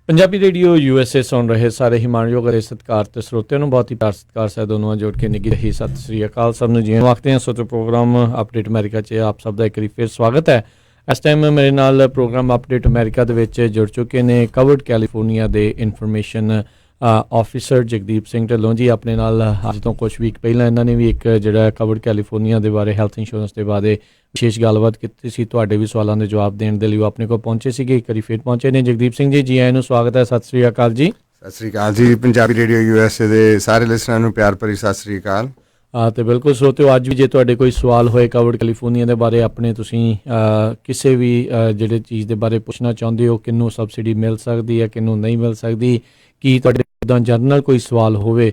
Punjabi radio USA ਸੁਣ ਰਹੇ ਸਾਰੇ ਹਿਮਾਨਯੋਗ ਅਤੇ ਸਤਿਕਾਰ ਤੇ ਸਰੋਤਿਆਂ ਨੂੰ ਬਹੁਤ ਹੀ ਪਿਆਰ ਸਤਿਕਾਰ ਸਹਿ ਦੋਨੋਂ ਜੋੜ ਕੇ ਨਿੱਘੀ ਰਹੀ ਸਤਿ ਸ੍ਰੀ ਅਕਾਲ। ਸਭ ਨੂੰ ਜੀਣ ਵਕਤੇ ਹਾਂ। ਸੋਚੋ ਪ੍ਰੋਗਰਾਮ ਅਪਡੇਟ ਅਮਰੀਕਾ 'ਚ ਆਪ ਸਭ ਦਾ ਇੱਕ ਵਾਰੀ ਫਿਰ ਸਵਾਗਤ ਹੈ। ਇਸ ਟਾਈਮ ਮੇਰੇ ਨਾਲ ਪ੍ਰੋਗਰਾਮ ਅਪਡੇਟ ਅਮਰੀਕਾ ਦੇ ਵਿੱਚ ਜੁੜ ਚੁੱਕੇ ਨੇ ਕਵਰਡ ਕੈਲੀਫੋਰਨੀਆ ਦੇ ਇਨਫੋਰਮੇਸ਼ਨ ਆਫਿਸਰ ਜਗਦੀਪ ਸਿੰਘ ਢਿੱਲੋਂ ਜੀ। ਆਪਣੇ ਨਾਲ ਅੱਜ ਤੋਂ ਕੁਝ ਵੀਕ ਪਹਿਲਾਂ ਇਹਨਾਂ ਨੇ ਵੀ ਇੱਕ ਜਿਹੜਾ ਕਵਰਡ ਕੈਲੀਫੋਰਨੀਆ ਦੇ ਬਾਰੇ ਹੈਲਥ ਇੰਸ਼ੋਰੈਂਸ ਦੇ ਬਾਰੇ ਵਿਸ਼ੇਸ਼ ਗੱਲਬਾਤ ਕੀਤੀ ਸੀ। ਤੁਹਾਡੇ ਵੀ ਸਵਾਲਾਂ ਦੇ ਜਵਾਬ ਦੇਣ ਦੇ ਲਈ ਉਹ ਆਪਣੇ ਕੋਲ ਪਹੁੰਚੇ ਸੀਗੇ। ਇੱਕ ਵਾਰੀ ਫਿਰ ਪਹੁੰਚੇ ਨੇ ਜਗਦੀਪ ਸਿੰਘ ਜੀ। ਜੀ ਆਇਆਂ ਨੂੰ ਸਵਾਗਤ ਹੈ। ਸਤਿ ਸ੍ਰੀ ਅਕਾਲ ਜੀ। ਸਤਿ ਸ੍ਰੀ ਅਕਾਲ ਜੀ। ਪੰਜਾਬੀ ਰੇਡੀਓ USA ਦੇ ਸਾਰੇ ਲਿਸਨਰਾਂ ਨੂੰ ਪਿਆਰ ਭਰੀ ਸਤਿ ਸ੍ਰੀ ਅਕਾਲ। ਅਤੇ ਬਿਲਕੁਲ ਸਰੋਤਿਓ, ਅੱਜ ਵੀ ਜੇ ਤੁਹਾਡੇ ਕੋਈ ਸਵਾਲ ਹੋਏ ਕਵਰਡ ਕੈਲੀਫੋਰਨੀਆ ਦੇ ਬਾਰੇ, ਆਪਣੇ ਤੁਸੀਂ ਕਿਸੇ ਵੀ ਜਿਹੜੇ ਚੀਜ਼ ਦੇ ਬਾਰੇ ਪੁੱਛਣਾ ਚਾਹੁੰਦੇ ਹੋ, ਕਿਹਨੂੰ ਸਬਸਿਡੀ ਮਿਲ ਸਕਦੀ ਹੈ, ਕਿਹਨੂੰ ਨਹੀਂ ਮਿਲ ਸਕਦੀ, ਕੀ ਤੁਹਾਡੇ ਉੱਦਾਂ ਜਨਰਲ ਕੋਈ ਸਵਾਲ ਹੋਵੇ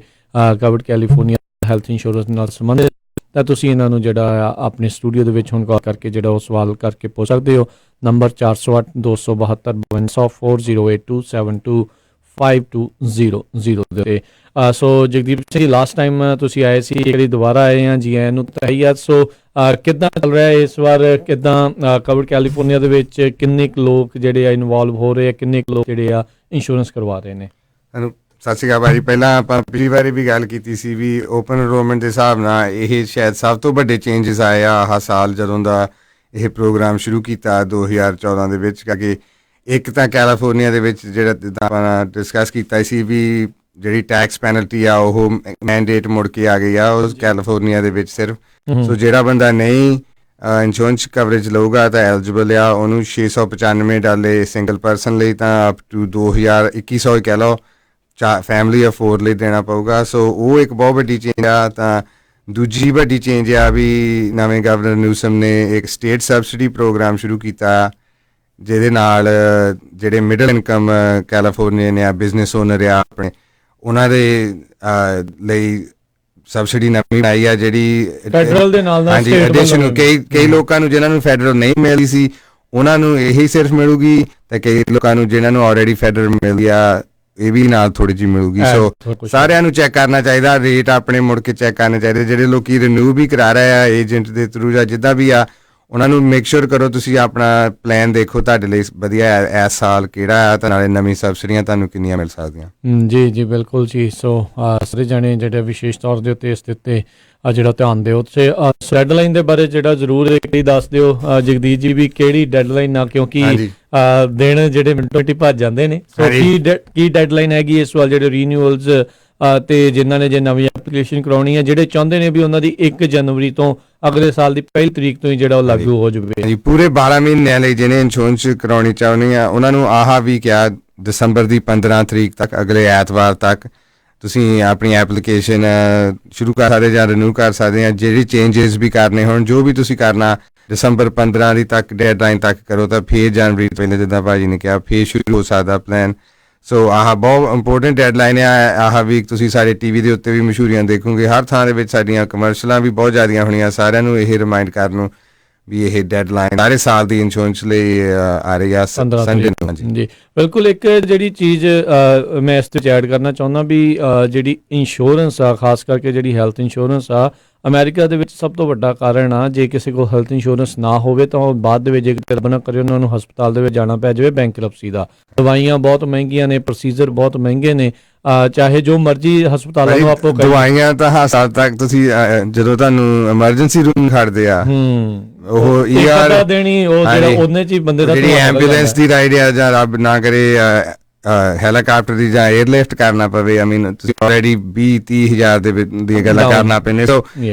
ਕਵਰਡ ਕੈਲੀਫੋਰਨੀਆ ਹੈਲਥ ਇੰਸ਼ੋਰੈਂਸ ਨਾਲ ਸੰਬੰਧਿਤ, ਤਾਂ ਤੁਸੀਂ ਇਹਨਾਂ ਨੂੰ ਜਿਹੜਾ ਆਪਣੇ ਸਟੂਡੀਓ ਦੇ ਵਿੱਚ ਹੁਣ ਕਾਲ ਕਰਕੇ ਜਿਹੜਾ ਉਹ ਸਵਾਲ ਕਰਕੇ ਪੁੱਛ ਸਕਦੇ ਹੋ। ਨੰਬਰ 4082724082725200 ਦੇ ਉੱਤੇ। ਸੋ ਜਗਦੀਪ ਸਿੰਘ ਜੀ, ਲਾਸਟ ਟਾਈਮ ਤੁਸੀਂ ਆਏ ਸੀ, ਜਿਹੜੀ ਦੁਬਾਰਾ ਆਏ ਆ, ਜੀ ਆਇਆਂ ਨੂੰ ਤਹੀਆ। ਸੋ ਕਿੱਦਾਂ ਚੱਲ ਰਿਹਾ ਇਸ ਵਾਰ, ਕਿੱਦਾਂ ਕਵਰਡ ਕੈਲੀਫੋਰਨੀਆ ਦੇ ਵਿੱਚ ਕਿੰਨੇ ਕੁ ਲੋਕ ਜਿਹੜੇ ਆ ਇਨਵੋਲਵ ਹੋ ਰਹੇ ਆ, ਕਿੰਨੇ ਕੁ ਲੋਕ ਜਿਹੜੇ ਆ ਇੰਸ਼ੋਰੈਂਸ ਕਰਵਾ ਰਹੇ ਨੇ? ਸਤਿ ਸ਼੍ਰੀ ਅਕਾਲ ਭਾਜੀ। ਪਹਿਲਾਂ ਆਪਾਂ ਪਿਛਲੀ ਵਾਰੀ ਵੀ ਗੱਲ ਕੀਤੀ ਸੀ ਵੀ ਓਪਨ ਐਨਰੋਲਮੈਂਟ ਦੇ ਹਿਸਾਬ ਨਾਲ ਇਹ ਸ਼ਾਇਦ ਸਭ ਤੋਂ ਵੱਡੇ ਚੇਂਜਸ ਆਏ ਆ ਆਹ ਸਾਲ ਜਦੋਂ ਦਾ ਇਹ ਪ੍ਰੋਗਰਾਮ ਸ਼ੁਰੂ ਕੀਤਾ 2014 ਦੇ ਵਿੱਚ। ਕਿਉਂਕਿ ਇੱਕ ਤਾਂ ਕੈਲੀਫੋਰਨੀਆ ਦੇ ਵਿੱਚ ਜਿਹੜਾ ਜਿੱਦਾਂ ਆਪਾਂ ਡਿਸਕਸ ਕੀਤਾ ਸੀ ਵੀ ਜਿਹੜੀ ਟੈਕਸ ਪੈਨਲਟੀ ਆ ਉਹ ਮੈਂਡੇਟ ਮੁੜ ਕੇ ਆ ਗਈ ਆ ਉਹ ਕੈਲੀਫੋਰਨੀਆ ਦੇ ਵਿੱਚ ਸਿਰਫ। ਸੋ ਜਿਹੜਾ ਬੰਦਾ ਨਹੀਂ ਇੰਸ਼ੋਰੈਂਸ ਕਵਰੇਜ ਲਊਗਾ ਤਾਂ ਐਲੀਜੀਬਲ ਆ, ਉਹਨੂੰ $695 ਸਿੰਗਲ ਪਰਸਨ ਲਈ ਤਾਂ ਅਪ ਟੂ 2100 ਕਹਿ ਲਓ ਫੈਮਿਲੀ ਆਫ 4 ਲਈ ਦੇਣਾ ਪਊਗਾ। ਸੋ ਉਹ ਇੱਕ ਬਹੁਤ ਵੱਡੀ ਚੇਂਜ ਆ। ਤਾਂ ਦੂਜੀ ਵੱਡੀ ਚੇਂਜ ਆ ਵੀ ਨਵੇਂ ਗਵਰਨਰ ਨਿਊਸਮ ਨੇ ਇੱਕ ਸਟੇਟ ਸਬਸਿਡੀ ਪ੍ਰੋਗਰਾਮ ਸ਼ੁਰੂ ਕੀਤਾ ਜਿਹਦੇ ਨਾਲ ਜਿਹੜੇ ਮਿਡਲ ਇਨਕਮ ਕੈਲੀਫੋਰਨੀਅਨ ਆ, ਬਿਜ਼ਨਸ ਓਨਰ ਆ ਆਪਣੇ, ਉਹਨਾਂ ਦੇ ਲਈ ਸਬਸਿਡੀ ਨਵੀਂ ਆਈ ਆ ਜਿਹੜੀ ਫੈਡਰਲ ਦੇ ਨਾਲ। ਹਾਂਜੀ, ਐਡੀਸ਼ਨ ਕਈ ਲੋਕਾਂ ਨੂੰ ਜਿਹਨਾਂ ਨੂੰ ਫੈਡਰਲ ਨਹੀਂ ਮਿਲਦੀ ਸੀ ਉਹਨਾਂ ਨੂੰ ਇਹੀ ਸਿਰਫ ਮਿਲੂਗੀ, ਤੇ ਕਈ ਲੋਕਾਂ ਨੂੰ ਜਿਹਨਾਂ ਨੂੰ ਆਲਰੇਡੀ ਫੈਡਰਲ ਮਿਲਦੀ ਆ ਇਹ ਵੀ ਨਾਲ ਥੋੜੀ ਜਿਹੀ ਮਿਲੂਗੀ। ਸੋ ਸਾਰਿਆਂ ਨੂੰ ਚੈੱਕ ਕਰਨਾ ਚਾਹੀਦਾ, ਰੇਟ ਆਪਣੇ ਮੁੜ ਕੇ ਚੈੱਕ ਕਰਨੇ ਚਾਹੀਦੇ। ਜਿਹੜੇ ਲੋਕੀ ਰਿਨਿਊ ਵੀ ਕਰਾ ਰਹੇ ਆ ਏਜੰਟ ਦੇ ਥਰੂ ਜਾਂ ਜਿੱਦਾਂ ਵੀ ਆ, ਉਹਨਾਂ ਨੂੰ ਮੇਕ ਸ਼ੋਰ ਕਰੋ ਤੁਸੀਂ ਆਪਣਾ ਪਲਾਨ ਦੇਖੋ ਤੁਹਾਡੇ ਲਈ ਵਧੀਆ ਇਸ ਸਾਲ ਕਿਹੜਾ ਆ, ਤਾਂ ਨਾਲੇ ਨਵੀਂ ਸਬਸਿਡੀਆਂ ਤੁਹਾਨੂੰ ਕਿੰਨੀਆਂ ਮਿਲ ਸਕਦੀਆਂ। ਜੀ ਜੀ ਬਿਲਕੁਲ ਜੀ। ਸੋ ਸਾਰੇ ਜਾਣੇ ਜਿਹੜੇ ਵਿਸ਼ੇਸ਼ ਤੌਰ ਦੇ ਉੱਤੇ ਇਸ ਦੇ ਉੱਤੇ ਜਿਹੜਾ ਧਿਆਨ ਦਿਓ। ਤੇ ਡੈਡਲਾਈਨ ਦੇ ਬਾਰੇ ਜਿਹੜਾ ਜ਼ਰੂਰ ਦੱਸ ਦਿਓ ਜਗਦੀਪ ਜੀ ਵੀ ਕਿਹੜੀ ਡੈਡਲਾਈਨ ਆ, ਕਿਉਂਕਿ ਦਿਨ ਜਿਹੜੇ ਮਿੰਟੋ ਮਿੰਟ ਭੱਜ ਜਾਂਦੇ ਨੇ। ਸੋ ਕੀ ਡੈਡਲਾਈਨ ਹੈਗੀ ਇਸ ਵਾਰ ਜਿਹੜੇ ਰੀਨਿਊਅਲਸ ਤੇ ਜਿਨ੍ਹਾਂ ਨੇ ਜੇ ਨਵੀਂ ਐਪਲੀਕੇਸ਼ਨ ਕਰਾਉਣੀ ਹੈ, ਜਿਹੜੇ ਚਾਹੁੰਦੇ ਨੇ ਵੀ ਉਹਨਾਂ ਦੀ 1 ਜਨਵਰੀ ਤੋਂ ਅਗਲੇ ਸਾਲ ਦੀ 1 ਤਰੀਕ ਤੋਂ ਹੀ ਜਿਹੜਾ ਉਹ ਲਾਗੂ ਹੋ ਜਾਵੇ? ਪੂਰੇ 12 ਮਹੀਨਿਆਂ ਲਈ ਜਿਹਨੇ ਇੰਸ਼ੋਰੈਂਸ ਕਰਾਉਣੀ ਚਾਹੁੰਦੇ ਆ ਉਹਨਾਂ ਨੂੰ ਆਹ ਵੀ ਕਿਹਾ ਦਸੰਬਰ ਦੀ 15 ਤਰੀਕ ਤੱਕ, ਅਗਲੇ ਐਤਵਾਰ ਤੱਕ ਤੁਸੀਂ ਆਪਣੀ ਐਪਲੀਕੇਸ਼ਨ ਸ਼ੁਰੂ ਕਰ ਸਕਦੇ ਜਾਂ ਰਿਨਿਊ ਕਰ ਸਕਦੇ ਆ। ਜਿਹੜੀ ਚੇਂਜਸ ਵੀ ਕਰਨੇ ਹੋਣ, ਜੋ ਵੀ ਤੁਸੀਂ ਕਰਨਾ, ਦਸੰਬਰ 15 ਦੀ ਤੱਕ ਡੈਡਲਾਈਨ ਤੱਕ ਕਰੋ, ਤਾਂ ਫਿਰ ਜਨਵਰੀ ਤੋਂ ਪਹਿਲੇ ਜਿੱਦਾਂ ਭਾਜੀ ਨੇ ਕਿਹਾ ਫਿਰ ਸ਼ੁਰੂ ਹੋ ਸਕਦਾ ਪਲਾਨ। ਸੋ ਆਹ ਬਹੁਤ ਇੰਪੋਰਟੈਂਟ ਡੈਡਲਾਈਨ ਆ। ਆਹ ਵੀਕ ਤੁਸੀਂ ਸਾਡੇ TV ਦੇ ਉੱਤੇ ਵੀ ਮਸ਼ਹੂਰੀਆਂ ਦੇਖੋਗੇ, ਹਰ ਥਾਂ ਦੇ ਵਿੱਚ ਸਾਡੀਆਂ ਕਮਰਸ਼ਲਾਂ ਵੀ ਬਹੁਤ ਜ਼ਿਆਦੀਆਂ ਹੋਣੀਆਂ। ਸਾਰਿਆਂ ਨੂੰ ਇਹ ਰਿਮਾਈਂਡ ਕਰਨ ਨੂੰ ਵੀ ਇਹ ਡੈਡਲਾਈਨ ਸਾਰੇ ਸਾਲ ਦੀ ਇੰਸ਼ੋਰੈਂਸ ਲਈ ਆ ਰਹੀ ਆ ਸੰਡੇ ਨੂੰ। ਜੀ ਬਿਲਕੁਲ। ਇੱਕ ਜਿਹੜੀ ਚੀਜ਼ ਮੈਂ ਇਸ 'ਤੇ ਐਡ ਕਰਨਾ ਚਾਹੁੰਦਾ ਵੀ ਜਿਹੜੀ ਇੰਸ਼ੋਰੈਂਸ ਆ, ਖਾਸ ਕਰਕੇ ਜਿਹੜੀ ਹੈਲਥ ਇੰਸ਼ੋਰੈਂਸ ਆ, ਅਮਰੀਕਾ ਦੇ ਵਿੱਚ ਸਭ ਤੋਂ ਵੱਡਾ ਕਾਰਨ ਆ ਜੇ ਕਿਸੇ ਕੋਲ ਹੈਲਥ ਇੰਸ਼ੋਰੈਂਸ ਨਾ ਹੋਵੇ ਤਾਂ ਉਹ ਬਾਅਦ ਦੇ ਵਿੱਚ ਜੇਕਰ ਰੱਬ ਨਾ ਕਰੇ ਉਹਨਾਂ ਨੂੰ ਹਸਪਤਾਲ ਦੇ ਵਿੱਚ ਜਾਣਾ ਪੈ ਜਾਵੇ ਬੈਂਕਰਪਸੀ ਦਾ। ਦਵਾਈਆਂ ਬਹੁਤ ਮਹਿੰਗੀਆਂ ਨੇ, ਪ੍ਰੋਸੀਜਰ ਬਹੁਤ ਮਹਿੰਗੇ ਨੇ, ਚਾਹੇ ਜੋ ਮਰਜ਼ੀ ਹਸਪਤਾਲਾਂ ਨੂੰ ਆਪੋ ਦਵਾਈਆਂ ਤਾਂ ਹਸਪਤਾਲ ਤੱਕ ਤੁਸੀਂ ਜਦੋਂ ਤੁਹਾਨੂੰ ਐਮਰਜੈਂਸੀ ਰੂਮ ਖੜਦੇ ਆ ਉਹ ਦੇਣੀ, ਉਹ ਜਿਹੜਾ ਉਹਨੇ ਚ ਹੀ ਬੰਦੇ ਦਾ ਜਿਹੜੀ ਐਂਬੂਲੈਂਸ ਦੀ ਰਾਈਡ ਆ ਜਾਂ ਰੱਬ ਨਾ ਕਰੇ ਹੈਲੀਕਾਪਟਰ ਦੀ ਜਾਂ 에ਅਰਲਿਫਟ ਕਰਨਾ ਪਵੇ, ਆਈ ਮੀਨ ਤੁਸੀਂ ਆਲਰੇਡੀ 20-30 ਹਜ਼ਾਰ ਦੀਆਂ ਗੱਲਾਂ ਕਰਨਾ ਪੈਂਦੇ। ਸੋ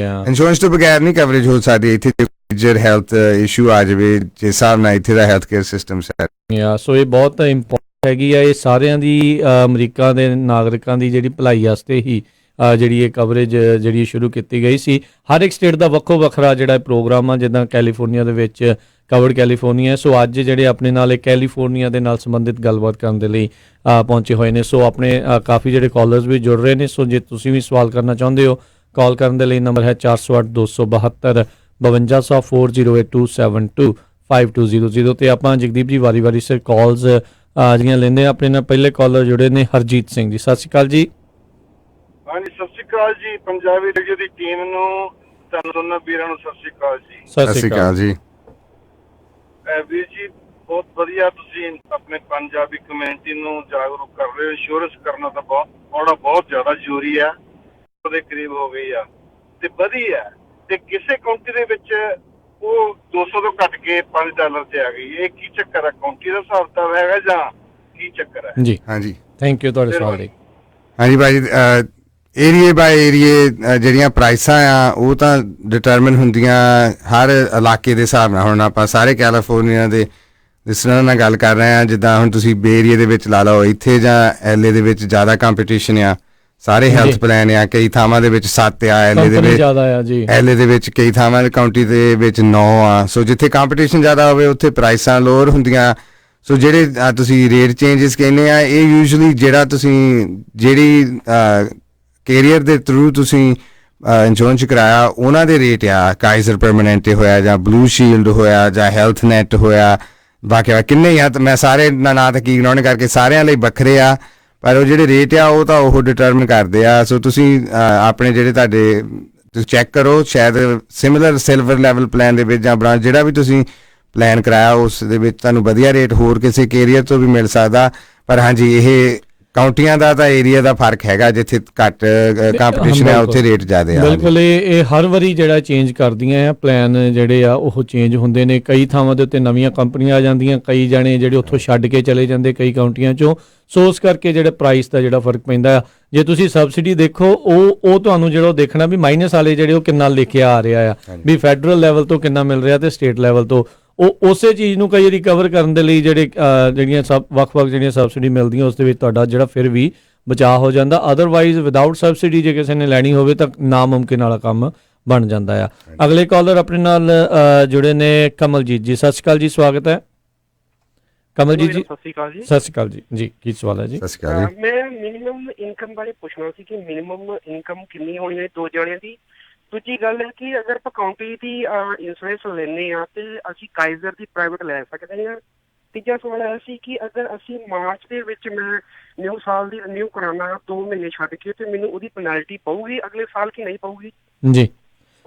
ਇੰਸ਼ੋਰੈਂਸ ਤੋਂ ਬਗੈਰ ਨਹੀਂ ਕਵਰੇਜ ਹੋ ਸਕਦੀ। ਇੱਥੇ ਮੇਜਰ ਹੈਲਥ ਇਸ਼ੂ ਆ ਜਾਵੇ ਜਿਸ ਹਿਸਾਬ ਨਾਲ ਇੱਥੇ ਦਾ ਹੈਲਥ ਕੇਅਰ ਸਿਸਟਮ ਹੈ। ਸੋ ਇਹ ਬਹੁਤ ਇੰਪੋਰਟੈਂਟ ਹੈਗੀ ਆ। ਇਹ ਸਾਰਿਆਂ ਦੀ ਅਮਰੀਕਾ ਦੇ ਨਾਗਰਿਕਾਂ ਦੀ ਜਿਹੜੀ ਭਲਾਈ ਵਾਸਤੇ ਹੀ ਜਿਹੜੀ ਇਹ ਕਵਰੇਜ ਜਿਹੜੀ ਸ਼ੁਰੂ ਕੀਤੀ ਗਈ ਸੀ। ਹਰ ਇੱਕ ਸਟੇਟ ਦਾ ਵੱਖੋ ਵੱਖਰਾ ਜਿਹੜਾ ਪ੍ਰੋਗਰਾਮ ਆ, ਜਿੱਦਾਂ ਕੈਲੀਫੋਰਨੀਆ ਦੇ ਵਿੱਚ ਕਵਰਡ ਕੈਲੀਫੋਰਨੀਆ। ਸੋ ਅੱਜ ਜਿਹੜੇ ਆਪਣੇ ਨਾਲ ਇਹ ਕੈਲੀਫੋਰਨੀਆ ਦੇ ਨਾਲ ਸੰਬੰਧਿਤ ਗੱਲਬਾਤ ਕਰਨ ਦੇ ਲਈ ਪਹੁੰਚੇ ਹੋਏ ਨੇ। ਸੋ ਆਪਣੇ ਕਾਫੀ ਜਿਹੜੇ ਕਾਲਰਸ ਵੀ ਜੁੜ ਰਹੇ ਨੇ। ਸੋ ਜੇ ਤੁਸੀਂ ਵੀ ਸਵਾਲ ਕਰਨਾ ਚਾਹੁੰਦੇ ਹੋ, ਕਾਲ ਕਰਨ ਦੇ ਲਈ ਨੰਬਰ ਹੈ 408272 ਤੇ ਆਪਾਂ ਜਗਦੀਪ ਜੀ ਵਾਰੀ ਸਿਰ ਕਾਲਸ ਜਿਹੜੀਆਂ ਲੈਂਦੇ ਆਪਣੇ ਨਾਲ ਪਹਿਲੇ ਕਾਲਰ ਜੁੜੇ ਨੇ ਹਰਜੀਤ ਸਿੰਘ ਜੀ। ਸਤਿ ਸ਼੍ਰੀ ਅਕਾਲ ਜੀ। ਹਾਂਜੀ ਸਤਿ ਸ਼੍ਰੀ ਅਕਾਲ ਜੀ। ਪੰਜਾਬੀ ਰੇਡੀਓ ਦੀ ਟੀਮ ਨੂੰ, ਤੁਹਾਨੂੰ ਦੋਨਾਂ ਵੀਰਾਂ ਨੂੰ ਸਤਿ ਸ਼੍ਰੀ ਅਕਾਲ ਜੀ। ਸਤਿ ਸ਼੍ਰੀ ਅਕਾਲ ਜੀ। ਵੀਰ ਜੀ ਬਹੁਤ ਵਧੀਆ ਤੁਸੀਂ ਆਪਣੇ ਪੰਜਾਬੀ ਕਮਿਊਨਿਟੀ ਨੂੰ ਜਾਗਰੂਕ ਕਰ ਰਹੇ ਹੋ। ਇੰਸ਼ੋਰੈਂਸ ਕਰਨਾ ਤਾਂ ਬਹੁਤ ਜ਼ਿਆਦਾ ਜ਼ਰੂਰੀ ਆ। ਉਹਦੇ ਕਰੀਬ ਹੋ ਗਈ ਆ ਤੇ ਵਧੀਆ। ਤੇ ਕਿਸੇ ਕਾਉਂਟੀ ਦੇ ਵਿੱਚ ਉਹ 200 ਤੋਂ ਘੱਟ ਕੇ $5 ਤੇ ਆ ਗਈ। ਇਹ ਕੀ ਚੱਕਰ ਹੈ? ਕਾਉਂਟੀ ਦਾ ਹਿਸਾਬ ਤਾਂ ਹੈਗਾ ਜਾਂ ਕੀ ਚੱਕਰ ਹੈ? ਜੀ ਹਾਂਜੀ ਥੈਂਕ ਯੂ ਤੁਹਾਡੇ ਸਵਾਲ ਲਈ। ਹਾਂਜੀ ਭਾਜੀ, ਏਰੀਏ ਬਾਏ ਏਰੀਏ ਜਿਹੜੀਆਂ ਪ੍ਰਾਈਸਾਂ ਆ ਉਹ ਤਾਂ ਡਿਟਰਮਿਨ ਹੁੰਦੀਆਂ ਹਰ ਇਲਾਕੇ ਦੇ ਹਿਸਾਬ ਨਾਲ। ਹੁਣ ਆਪਾਂ ਸਾਰੇ ਕੈਲੀਫੋਰਨੀਆ ਦੇ ਲਿਸਨਰਾਂ ਨਾਲ ਗੱਲ ਕਰ ਰਹੇ ਹਾਂ। ਜਿੱਦਾਂ ਹੁਣ ਤੁਸੀਂ ਬੇ ਏਰੀਏ ਦੇ ਵਿੱਚ ਲਾ ਲਓ, ਇੱਥੇ ਜਾਂ LA ਦੇ ਵਿੱਚ ਜ਼ਿਆਦਾ ਕੰਪੀਟੀਸ਼ਨ ਆ। ਸਾਰੇ ਹੈਲਥ ਪਲਾਨ ਆ, ਕਈ ਥਾਵਾਂ ਦੇ ਵਿੱਚ 7 ਆ, LA ਦੇ ਵਿੱਚ ਜ਼ਿਆਦਾ ਆ ਜੀ। LA ਦੇ ਵਿੱਚ ਕਈ ਥਾਵਾਂ ਕਾਉਂਟੀ ਦੇ ਵਿੱਚ 9 ਆ। ਸੋ ਜਿੱਥੇ ਕੰਪੀਟੀਸ਼ਨ ਜ਼ਿਆਦਾ ਹੋਵੇ ਉੱਥੇ ਪ੍ਰਾਈਸਾਂ ਲੋਅਰ ਹੁੰਦੀਆਂ। ਸੋ ਜਿਹੜੇ ਤੁਸੀਂ ਰੇਟ ਚੇਂਜਸ ਕਹਿੰਦੇ ਆ, ਇਹ ਯੂਜੂਅਲੀ ਜਿਹੜਾ ਤੁਸੀਂ ਜਿਹੜੀ ਕੈਰੀਅਰ ਦੇ ਥਰੂ ਤੁਸੀਂ ਇੰਸ਼ੋਰੈਂਸ ਕਰਾਇਆ ਉਹਨਾਂ ਦੇ ਰੇਟ ਆ। ਕਾਈਜ਼ਰ ਪਰਮਾਨੈਂਟੇ ਹੋਇਆ ਜਾਂ ਬਲੂ ਸ਼ੀਲਡ ਹੋਇਆ ਜਾਂ ਹੈਲਥ ਨੈਟ ਹੋਇਆ, ਬਾਕੀ ਕਿੰਨੇ ਆ, ਮੈਂ ਸਾਰੇ ਨਾਂ ਤਾਂ ਕੀ ਗਣਾਉਣ ਕਰਕੇ ਸਾਰਿਆਂ ਲਈ ਵੱਖਰੇ ਆ, ਪਰ ਉਹ ਜਿਹੜੇ ਰੇਟ ਆ ਉਹ ਤਾਂ ਉਹ ਡਿਟਰਮਿਨ ਕਰਦੇ ਆ। ਸੋ ਤੁਸੀਂ ਆਪਣੇ ਜਿਹੜੇ ਤੁਹਾਡੇ ਤੁਸੀਂ ਚੈੱਕ ਕਰੋ, ਸ਼ਾਇਦ ਸਿਮਿਲਰ ਸਿਲਵਰ ਲੈਵਲ ਪਲਾਨ ਦੇ ਵਿੱਚ ਜਾਂ ਬ੍ਰਾਂਚ ਜਿਹੜਾ ਵੀ ਤੁਸੀਂ ਪਲਾਨ ਕਰਾਇਆ ਉਸ ਦੇ ਵਿੱਚ ਤੁਹਾਨੂੰ ਵਧੀਆ ਰੇਟ ਹੋਰ ਕਿਸੇ ਕੈਰੀਅਰ ਤੋਂ ਵੀ ਮਿਲ ਸਕਦਾ। ਪਰ ਹਾਂਜੀ, ਇਹ ਕਾਉਂਟੀਆਂ ਦਾ ਤਾਂ ਏਰੀਆ ਦਾ ਫਰਕ ਹੈਗਾ। ਜਿੱਥੇ ਘੱਟ ਕੰਪੀਟੀਸ਼ਨ ਹੈ ਉੱਥੇ ਰੇਟ ਜ਼ਿਆਦਾ ਆ। ਬਿਲਕੁਲ, ਇਹ ਹਰ ਵਾਰੀ ਜਿਹੜਾ ਚੇਂਜ ਕਰਦੀਆਂ ਆ ਪਲਾਨ ਜਿਹੜੇ ਆ ਉਹ ਚੇਂਜ ਹੁੰਦੇ ਨੇ। ਕਈ ਥਾਵਾਂ ਦੇ ਉੱਤੇ ਨਵੀਆਂ ਕੰਪਨੀਆਂ ਆ ਜਾਂਦੀਆਂ, ਕਈ ਜਾਣੇ ਜਿਹੜੇ ਉੱਥੋਂ ਛੱਡ ਕੇ ਚਲੇ ਜਾਂਦੇ ਕਈ ਕਾਉਂਟੀਆਂ 'ਚੋਂ। ਸੋ ਉਸ ਕਰਕੇ ਜਿਹੜੇ ਪ੍ਰਾਈਸ ਦਾ ਜਿਹੜਾ ਫਰਕ ਪੈਂਦਾ ਆ। ਜੇ ਤੁਸੀਂ ਸਬਸਿਡੀ ਦੇਖੋ ਉਹ ਤੁਹਾਨੂੰ ਜਿਹੜਾ ਉਹ ਦੇਖਣਾ ਵੀ ਮਾਈਨਸ ਵਾਲੇ ਜਿਹੜੇ ਉਹ ਕਿੰਨਾ ਲਿਖਿਆ ਆ ਰਿਹਾ ਆ, ਵੀ ਫੈਡਰਲ ਲੈਵਲ ਤੋਂ ਕਿੰਨਾ ਮਿਲ ਰਿਹਾ ਤੇ ਸਟੇਟ ਲੈਵਲ ਤੋਂ। ਉਹ ਉਸੇ ਚੀਜ਼ ਨੂੰ ਕਈ ਰਿਕਵਰ ਕਰਨ ਦੇ ਲਈ ਜਿਹੜੀਆਂ ਵੱਖ-ਵੱਖ ਜਿਹੜੀਆਂ ਸਬਸਿਡੀ ਮਿਲਦੀਆਂ ਉਸ ਦੇ ਵਿੱਚ ਤੁਹਾਡਾ ਜਿਹੜਾ ਫਿਰ ਵੀ ਬਚਾਅ ਹੋ ਜਾਂਦਾ। ਅਦਰਵਾਈਜ਼ ਵਿਦਆਊਟ ਸਬਸਿਡੀ ਜੇ ਕਿਸੇ ਨੇ ਲੈਣੀ ਹੋਵੇ ਤਾਂ ਨਾਮੁਮਕਿਨ ਵਾਲਾ ਕੰਮ ਬਣ ਜਾਂਦਾ ਆ। ਅਗਲੇ ਕਾਲਰ ਆਪਣੇ ਨਾਲ ਜੁੜੇ ਨੇ ਕਮਲਜੀਤ ਜੀ। ਸਤਿ ਸ਼੍ਰੀ ਅਕਾਲ ਜੀ, ਸਵਾਗਤ ਹੈ ਕਮਲਜੀਤ ਜੀ। ਸਤਿ ਸ਼੍ਰੀ ਅਕਾਲ ਜੀ। ਸਤਿ ਸ਼੍ਰੀ ਅਕਾਲ ਜੀ। ਜੀ ਕੀ ਸਵਾਲ ਹੈ ਜੀ? ਸਤਿ ਸ਼੍ਰੀ ਅਕਾਲ ਜੀ। ਮੈਂ ਮਿਨੀਮਮ ਇਨਕਮ ਬਾਰੇ ਪੁੱਛਣਾ ਸੀ ਕਿ ਮਿਨੀਮਮ ਇਨਕਮ ਕਿੰਨੀ ਹੋਣੀ ਹੈ 2 ਜਣਿਆਂ ਦੀ। ਦੂਜੀ ਗੱਲ ਹੈ ਕਿ ਅਗਰ ਆਪਾਂ ਕਾਉਂਟੀ ਦੀ ਇੰਸ਼ੋਰੈਂਸ ਲੈਂਦੇ ਹਾਂ ਤੇ ਅਸੀਂ ਕਾਈਜ਼ਰ ਦੀ ਪ੍ਰਾਈਵੇਟ ਲੈ ਸਕਦੇ ਹਾਂ। ਤੀਜਾ ਸਵਾਲ ਹੈ ਸੀ ਕਿ ਅਗਰ ਅਸੀਂ ਮਾਰਚ ਦੇ ਵਿੱਚ ਮੈਂ ਨਿਊ ਸਾਲ ਦੀ ਰਿਨਿਊ ਕਰਾਉਣਾ 2 ਮਹੀਨੇ ਛੱਡ ਕੇ ਤੇ ਮੈਨੂੰ ਉਹਦੀ ਪੈਨਲਟੀ ਪਊਗੀ ਅਗਲੇ ਸਾਲ ਕਿ ਨਹੀਂ ਪਊਗੀ? ਜੀ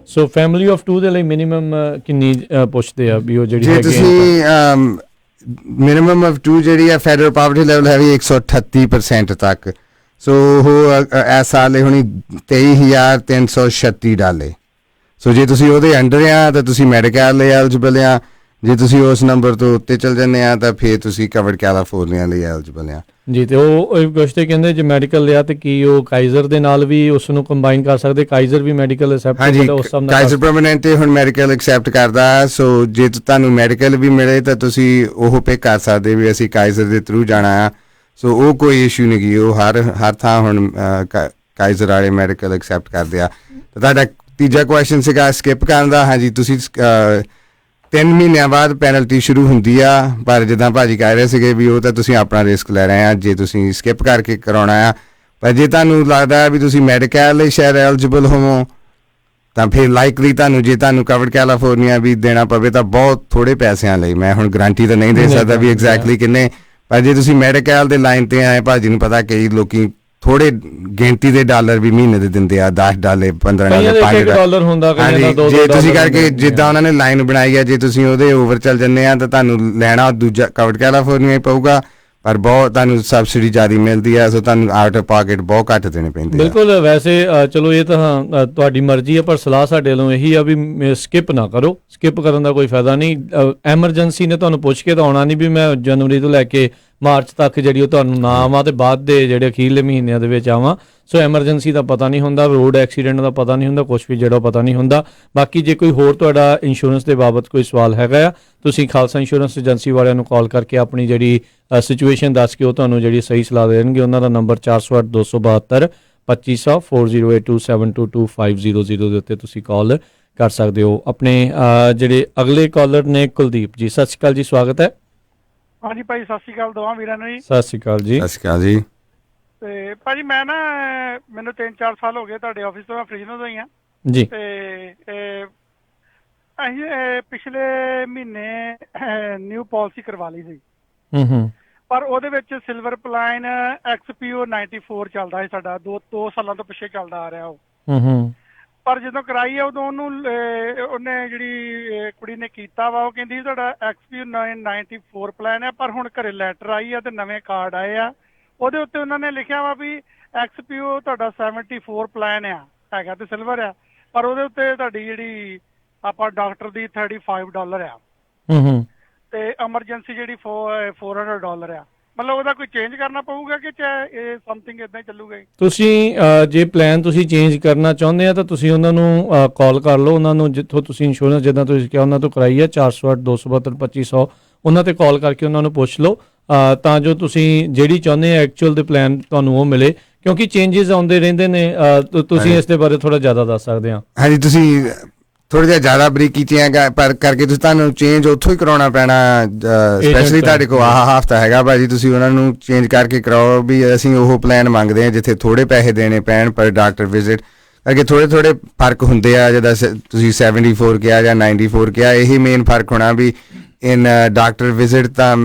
ਸੋ ਫੈਮਿਲੀ ਆਫ 2 ਦੇ ਲਈ ਮਿਨੀਮਮ ਕਿੰਨੀ ਪੁੱਛਦੇ ਆ ਵੀ ਉਹ ਜਿਹੜੀ ਜੇ ਤੁਸੀਂ ਮਿਨੀਮਮ ਆਫ 2 ਜਿਹੜੀ ਆ ਫੈਡਰਲ ਪਾਵਰਟੀ ਲੈਵਲ ਹੈਗੀ 138% ਤੱਕ। ਸੋ ਉਹ ਇਸ ਸਾਲ ਹੋਣੀ $23,336। ਸੋ ਜੇ ਤੁਸੀਂ ਉਹਦੇ ਅੰਡਰ ਆ ਤਾਂ ਤੁਸੀਂ ਮੈਡੀਕਲ ਲਈ ਐਲੀਜੀਬਲ ਆ। ਜੇ ਤੁਸੀਂ ਉਸ ਨੰਬਰ ਤੋਂ ਉੱਤੇ ਚਲ ਜਾਂਦੇ ਆ ਤਾਂ ਫਿਰ ਤੁਸੀਂ ਕਵਰਡ ਕੈਲੀਫੋਰਨੀਆ ਲਈ ਐਲੀਜੀਬਲ ਆ। ਜੀ ਤੇ ਉਹ ਪੁੱਛਦੇ ਕਹਿੰਦੇ ਜੇ ਮੈਡੀਕਲ ਲਿਆ ਤੇ ਕੀ ਉਹ ਕਾਈਜ਼ਰ ਦੇ ਨਾਲ ਵੀ ਉਸ ਨੂੰ ਕੰਬਾਈਨ ਕਰ ਸਕਦੇ? ਕਾਈਜ਼ਰ ਵੀ ਮੈਡੀਕਲ ਐਕਸੈਪਟ ਕਰਦਾ ਉਸ ਹਿਸਾਬ ਨਾਲ? ਕਾਈਜ਼ਰ ਪਰਮਾਨੈਂਟ ਹੁਣ ਮੈਡੀਕਲ ਐਕਸੈਪਟ ਕਰਦਾ। ਸੋ ਜੇ ਤੁਹਾਨੂੰ ਮੈਡੀਕਲ ਵੀ ਮਿਲੇ ਤਾਂ ਤੁਸੀਂ ਉਹ ਪਿਕ ਕਰ ਸਕਦੇ ਵੀ ਅਸੀਂ ਕਾਈਜ਼ਰ ਦੇ ਥਰੂ ਜਾਣਾ ਆ। ਸੋ ਉਹ ਕੋਈ ਇਸ਼ੂ ਨਹੀਂ ਗੀ। ਉਹ ਹਰ ਥਾਂ ਹੁਣ ਕਾਈਜ਼ਰ ਵਾਲੇ ਮੈਡੀਕਲ ਐਕਸੈਪਟ ਕਰਦੇ ਆ। ਤੁਹਾਡਾ ਤੀਜਾ ਕੁਐਸਚਨ ਸੀਗਾ ਸਕਿਪ ਕਰਨ ਦਾ। ਹਾਂਜੀ, ਤੁਸੀਂ 3 ਮਹੀਨਿਆਂ ਬਾਅਦ ਪੈਨਲਟੀ ਸ਼ੁਰੂ ਹੁੰਦੀ ਆ, ਪਰ ਜਿੱਦਾਂ ਭਾਜੀ ਕਹਿ ਰਹੇ ਸੀਗੇ ਵੀ ਉਹ ਤਾਂ ਤੁਸੀਂ ਆਪਣਾ ਰਿਸਕ ਲੈ ਰਹੇ ਆ ਜੇ ਤੁਸੀਂ ਸਕਿਪ ਕਰਕੇ ਕਰਾਉਣਾ ਆ। ਪਰ ਜੇ ਤੁਹਾਨੂੰ ਲੱਗਦਾ ਵੀ ਤੁਸੀਂ ਮੈਡੀਕਲ ਲਈ ਸ਼ਾਇਦ ਐਲੀਜੀਬਲ ਹੋਵੋ ਤਾਂ ਫਿਰ ਲਾਈਕਲੀ ਤੁਹਾਨੂੰ ਕਵਰਡ ਕੈਲੀਫੋਰਨੀਆ ਵੀ ਦੇਣਾ ਪਵੇ ਤਾਂ ਬਹੁਤ ਥੋੜੇ ਪੈਸਿਆਂ ਲਈ। ਮੈਂ ਹੁਣ ਗਰੰਟੀ ਤਾਂ ਨਹੀਂ ਦੇ ਸਕਦਾ ਵੀ ਐਗਜ਼ੈਕਟਲੀ ਕਿੰਨੇ, ਪਰ ਜੇ ਤੁਸੀਂ ਮੈਡੀਕਲ ਦੇ ਲਾਈਨ ਤੇ ਆਏ, ਭਾਜੀ ਨੂੰ ਪਤਾ ਕਈ ਲੋਕੀ ਥੋੜੇ ਗਿਣਤੀ ਦੇ ਡਾਲਰ ਵੀ ਮਹੀਨੇ ਦੇ ਦਿੰਦੇ ਆ, $10, $15, $5 ਹੁੰਦਾ। ਜੇ ਤੁਸੀਂ ਕਰਕੇ ਜਿੱਦਾਂ ਉਹਨਾਂ ਨੇ ਲਾਈਨ ਬਣਾਈ ਆ, ਜੇ ਤੁਸੀਂ ਉਹਦੇ ਓਵਰ ਚੱਲ ਜੰਨੇ ਆ ਤਾਂ ਤੁਹਾਨੂੰ ਲੈਣਾ ਦੂਜਾ ਕਵਰਡ ਕੈਲੀਫੋਰਨੀਆ ਹੀ ਪਊਗਾ, ਪਰ ਬਹੁਤ ਤੁਹਾਨੂੰ ਸਬਸਿਡੀ ਜ਼ਿਆਦਾ ਮਿਲਦੀ ਆ। ਸੋ ਤੁਹਾਨੂੰ ਆਊਟ ਆਫ ਪਾਕਟ ਬਹੁਤ ਘੱਟ ਦੇਣੇ ਪੈਂਦੇ। ਬਿਲਕੁਲ, ਵੈਸੇ ਚਲੋ ਇਹ ਤਾਂ ਤੁਹਾਡੀ ਮਰਜ਼ੀ ਆ, ਪਰ ਸਲਾਹ ਸਾਡੇ ਵੱਲੋਂ ਇਹੀ ਆ ਵੀ ਸਕਿਪ ਨਾ ਕਰੋ। ਸਕਿਪ ਕਰਨ ਦਾ ਕੋਈ ਫਾਇਦਾ ਨਹੀਂ। ਐਮਰਜੈਂਸੀ ਨੇ ਤੁਹਾਨੂੰ ਪੁੱਛ ਕੇ ਤਾਂ ਆਉਣਾ ਨਹੀਂ ਵੀ ਮੈਂ ਜਨਵਰੀ ਤੋਂ ਲੈ ਕੇ ਮਾਰਚ ਤੱਕ ਜਿਹੜੀ ਉਹ ਤੁਹਾਨੂੰ ਨਾ ਆਵਾਂ ਤੇ ਬਾਅਦ ਦੇ ਜਿਹੜੇ ਅਖੀਰਲੇ ਮਹੀਨਿਆਂ ਦੇ ਵਿੱਚ ਆਵਾਂ। ਸੋ ਐਮਰਜੈਂਸੀ ਦਾ ਪਤਾ ਨਹੀਂ ਹੁੰਦਾ, ਰੋਡ ਐਕਸੀਡੈਂਟ ਦਾ ਪਤਾ ਨਹੀਂ ਹੁੰਦਾ, ਕੁਛ ਵੀ ਜਿਹੜਾ ਪਤਾ ਨਹੀਂ ਹੁੰਦਾ। ਬਾਕੀ ਜੇ ਕੋਈ ਹੋਰ ਤੁਹਾਡਾ ਇੰਸ਼ੋਰੈਂਸ ਦੇ ਬਾਬਤ ਕੋਈ ਸਵਾਲ ਹੈਗਾ ਆ, ਤੁਸੀਂ ਖਾਲਸਾ ਇੰਸ਼ੋਰੈਂਸ ਏਜੰਸੀ ਵਾਲਿਆਂ ਨੂੰ ਕਾਲ ਕਰਕੇ ਆਪਣੀ ਜਿਹੜੀ ਸਿਚੁਏਸ਼ਨ ਦੱਸ ਕੇ ਉਹ ਤੁਹਾਨੂੰ ਜਿਹੜੀ ਸਹੀ ਸਲਾਹ ਦੇਣਗੇ। ਉਹਨਾਂ ਦਾ ਨੰਬਰ 408-272-2500 4082722500 ਦੇ ਉੱਤੇ ਤੁਸੀਂ ਕਾਲ ਕਰ ਸਕਦੇ ਹੋ। ਆਪਣੇ ਜਿਹੜੇ ਅਗਲੇ ਕਾਲਰ ਨੇ ਕੁਲਦੀਪ ਜੀ। ਸਤਿ ਸ਼੍ਰੀ ਅਕਾਲ ਜੀ, ਸਵਾਗਤ ਹੈ। ਹਾਂਜੀ ਭਾਈ, ਸਤਿ ਸ਼੍ਰੀ ਅਕਾਲ ਦੋਵਾਂ ਵੀਰਾਂ ਨੂੰ ਜੀ। ਸਤਿ ਸ਼੍ਰੀ ਅਕਾਲ ਜੀ। ਸਤਿ ਸ਼੍ਰੀ ਅਕਾਲ ਜੀ। ਤੇ ਭਾਜੀ ਮੈਂ ਮੈਨੂੰ 3-4 ਸਾਲ ਹੋ ਗਏ ਤੁਹਾਡੇ ਆਫਿਸ ਤੋਂ, ਮੈਂ ਫਰੀਜ਼ਨੋ ਤੋਂ ਹੀ ਆ ਜੀ। ਤੇ ਅਸੀਂ ਪਿਛਲੇ ਮਹੀਨੇ ਨਿਊ ਪਾਲਿਸੀ ਕਰਵਾ ਲਈ ਸੀ, ਪਰ ਉਹਦੇ ਵਿੱਚ ਸਿਲਵਰ ਪਲਾਨ XPO 94 ਚੱਲਦਾ ਹੈ ਸਾਡਾ, 2 ਸਾਲਾਂ ਤੋਂ ਪਿੱਛੇ ਚੱਲਦਾ ਆ ਰਿਹਾ ਉਹ। ਪਰ ਜਦੋਂ ਕਰਾਈ ਆ ਉਦੋਂ ਉਹਨੇ ਜਿਹੜੀ ਕੁੜੀ ਨੇ ਕੀਤਾ ਵਾ, ਉਹ ਕਹਿੰਦੀ ਤੁਹਾਡਾ XPU 94 ਪਲਾਨ ਹੈ, ਪਰ ਹੁਣ ਘਰੇ ਲੈਟਰ ਆਈ ਆ ਤੇ ਨਵੇਂ ਕਾਰਡ ਆਏ ਆ, ਉਹਦੇ ਉੱਤੇ ਉਹਨਾਂ ਨੇ ਲਿਖਿਆ ਵਾ ਵੀ XPU ਤੁਹਾਡਾ 74 ਪਲਾਨ ਹੈਗਾ ਤੇ ਸਿਲਵਰ ਆ, ਪਰ ਉਹਦੇ ਉੱਤੇ ਤੁਹਾਡੀ ਜਿਹੜੀ ਆਪਾਂ ਡਾਕਟਰ ਦੀ $35 ਆ ਤੇ ਐਮਰਜੈਂਸੀ ਜਿਹੜੀ $400 ਆ। ਮਤਲਬ ਉਹਦਾ ਕੋਈ ਚੇਂਜ ਕਰਨਾ ਪਊਗਾ ਕਿ ਚਾਹੇ ਇਹ ਸਮਥਿੰਗ ਇਦਾਂ ਹੀ ਚੱਲੂਗਾ? ਤੁਸੀਂ ਜੇ ਪਲਾਨ ਤੁਸੀਂ ਚੇਂਜ ਕਰਨਾ ਚਾਹੁੰਦੇ ਆ ਤਾਂ ਤੁਸੀਂ ਉਹਨਾਂ ਨੂੰ ਕਾਲ ਕਰ ਲਓ, ਉਹਨਾਂ ਨੂੰ ਜਿੱਥੋਂ ਤੁਸੀਂ ਇੰਸ਼ੋਰੈਂਸ ਜਿੱਦਾਂ ਤੁਸੀਂ ਕਿਹਾ ਉਹਨਾਂ ਤੋਂ ਕਰਾਈ ਹੈ 408 272 2500, ਉਹਨਾਂ ਤੇ ਕਾਲ ਕਰਕੇ ਉਹਨਾਂ ਨੂੰ ਪੁੱਛ ਲਓ ਤਾਂ ਜੋ ਤੁਸੀਂ ਜਿਹੜੀ ਚਾਹੁੰਦੇ ਆ ਐਕਚੁਅਲ ਦੇ ਪਲਾਨ ਤੁਹਾਨੂੰ ਉਹ ਮਿਲੇ, ਕਿਉਂਕਿ ਚੇਂਜਸ ਆਉਂਦੇ ਰਹਿੰਦੇ ਨੇ। ਤੁਸੀਂ ਇਸ ਦੇ ਬਾਰੇ ਥੋੜਾ ਜ਼ਿਆਦਾ ਦੱਸ ਸਕਦੇ ਆ? ਹਾਂਜੀ, ਤੁਸੀਂ ਥੋੜਾ ਜਿਹਾ ਜ਼ਿਆਦਾ ਬਰੀਕੀਆਂ ਪਰ ਕਰਕੇ ਤੁਹਾਨੂੰ ਚੇਂਜ ਉੱਥੋਂ ਹੀ ਕਰਾਉਣਾ ਪੈਣਾ, ਸਪੈਸ਼ਲੀ ਤੁਹਾਡੇ ਕੋਲ ਆਹ ਹਫਤਾ ਹੈਗਾ ਭਾਜੀ, ਤੁਸੀਂ ਉਹਨਾਂ ਨੂੰ ਚੇਂਜ ਕਰਕੇ ਕਰਾਓ ਵੀ ਅਸੀਂ ਉਹ ਪਲਾਨ ਮੰਗਦੇ ਹਾਂ ਜਿੱਥੇ ਥੋੜੇ ਪੈਸੇ ਦੇਣੇ ਪੈਣ ਪਰ ਡਾਕਟਰ ਵਿਜ਼ਿਟ ਕਰਕੇ। ਥੋੜੇ ਫਰਕ ਹੁੰਦੇ ਆ, ਜਿੱਦਾਂ ਤੁਸੀਂ 74 ਕਿਹਾ ਜਾਂ 94 ਕਿਹਾ, ਇਹੀ ਮੇਨ ਫਰਕ ਹੋਣਾ ਵੀ ਇਨ ਡਾਕਟਰ ਵਿਜ਼ਿਟ ਤਾਂ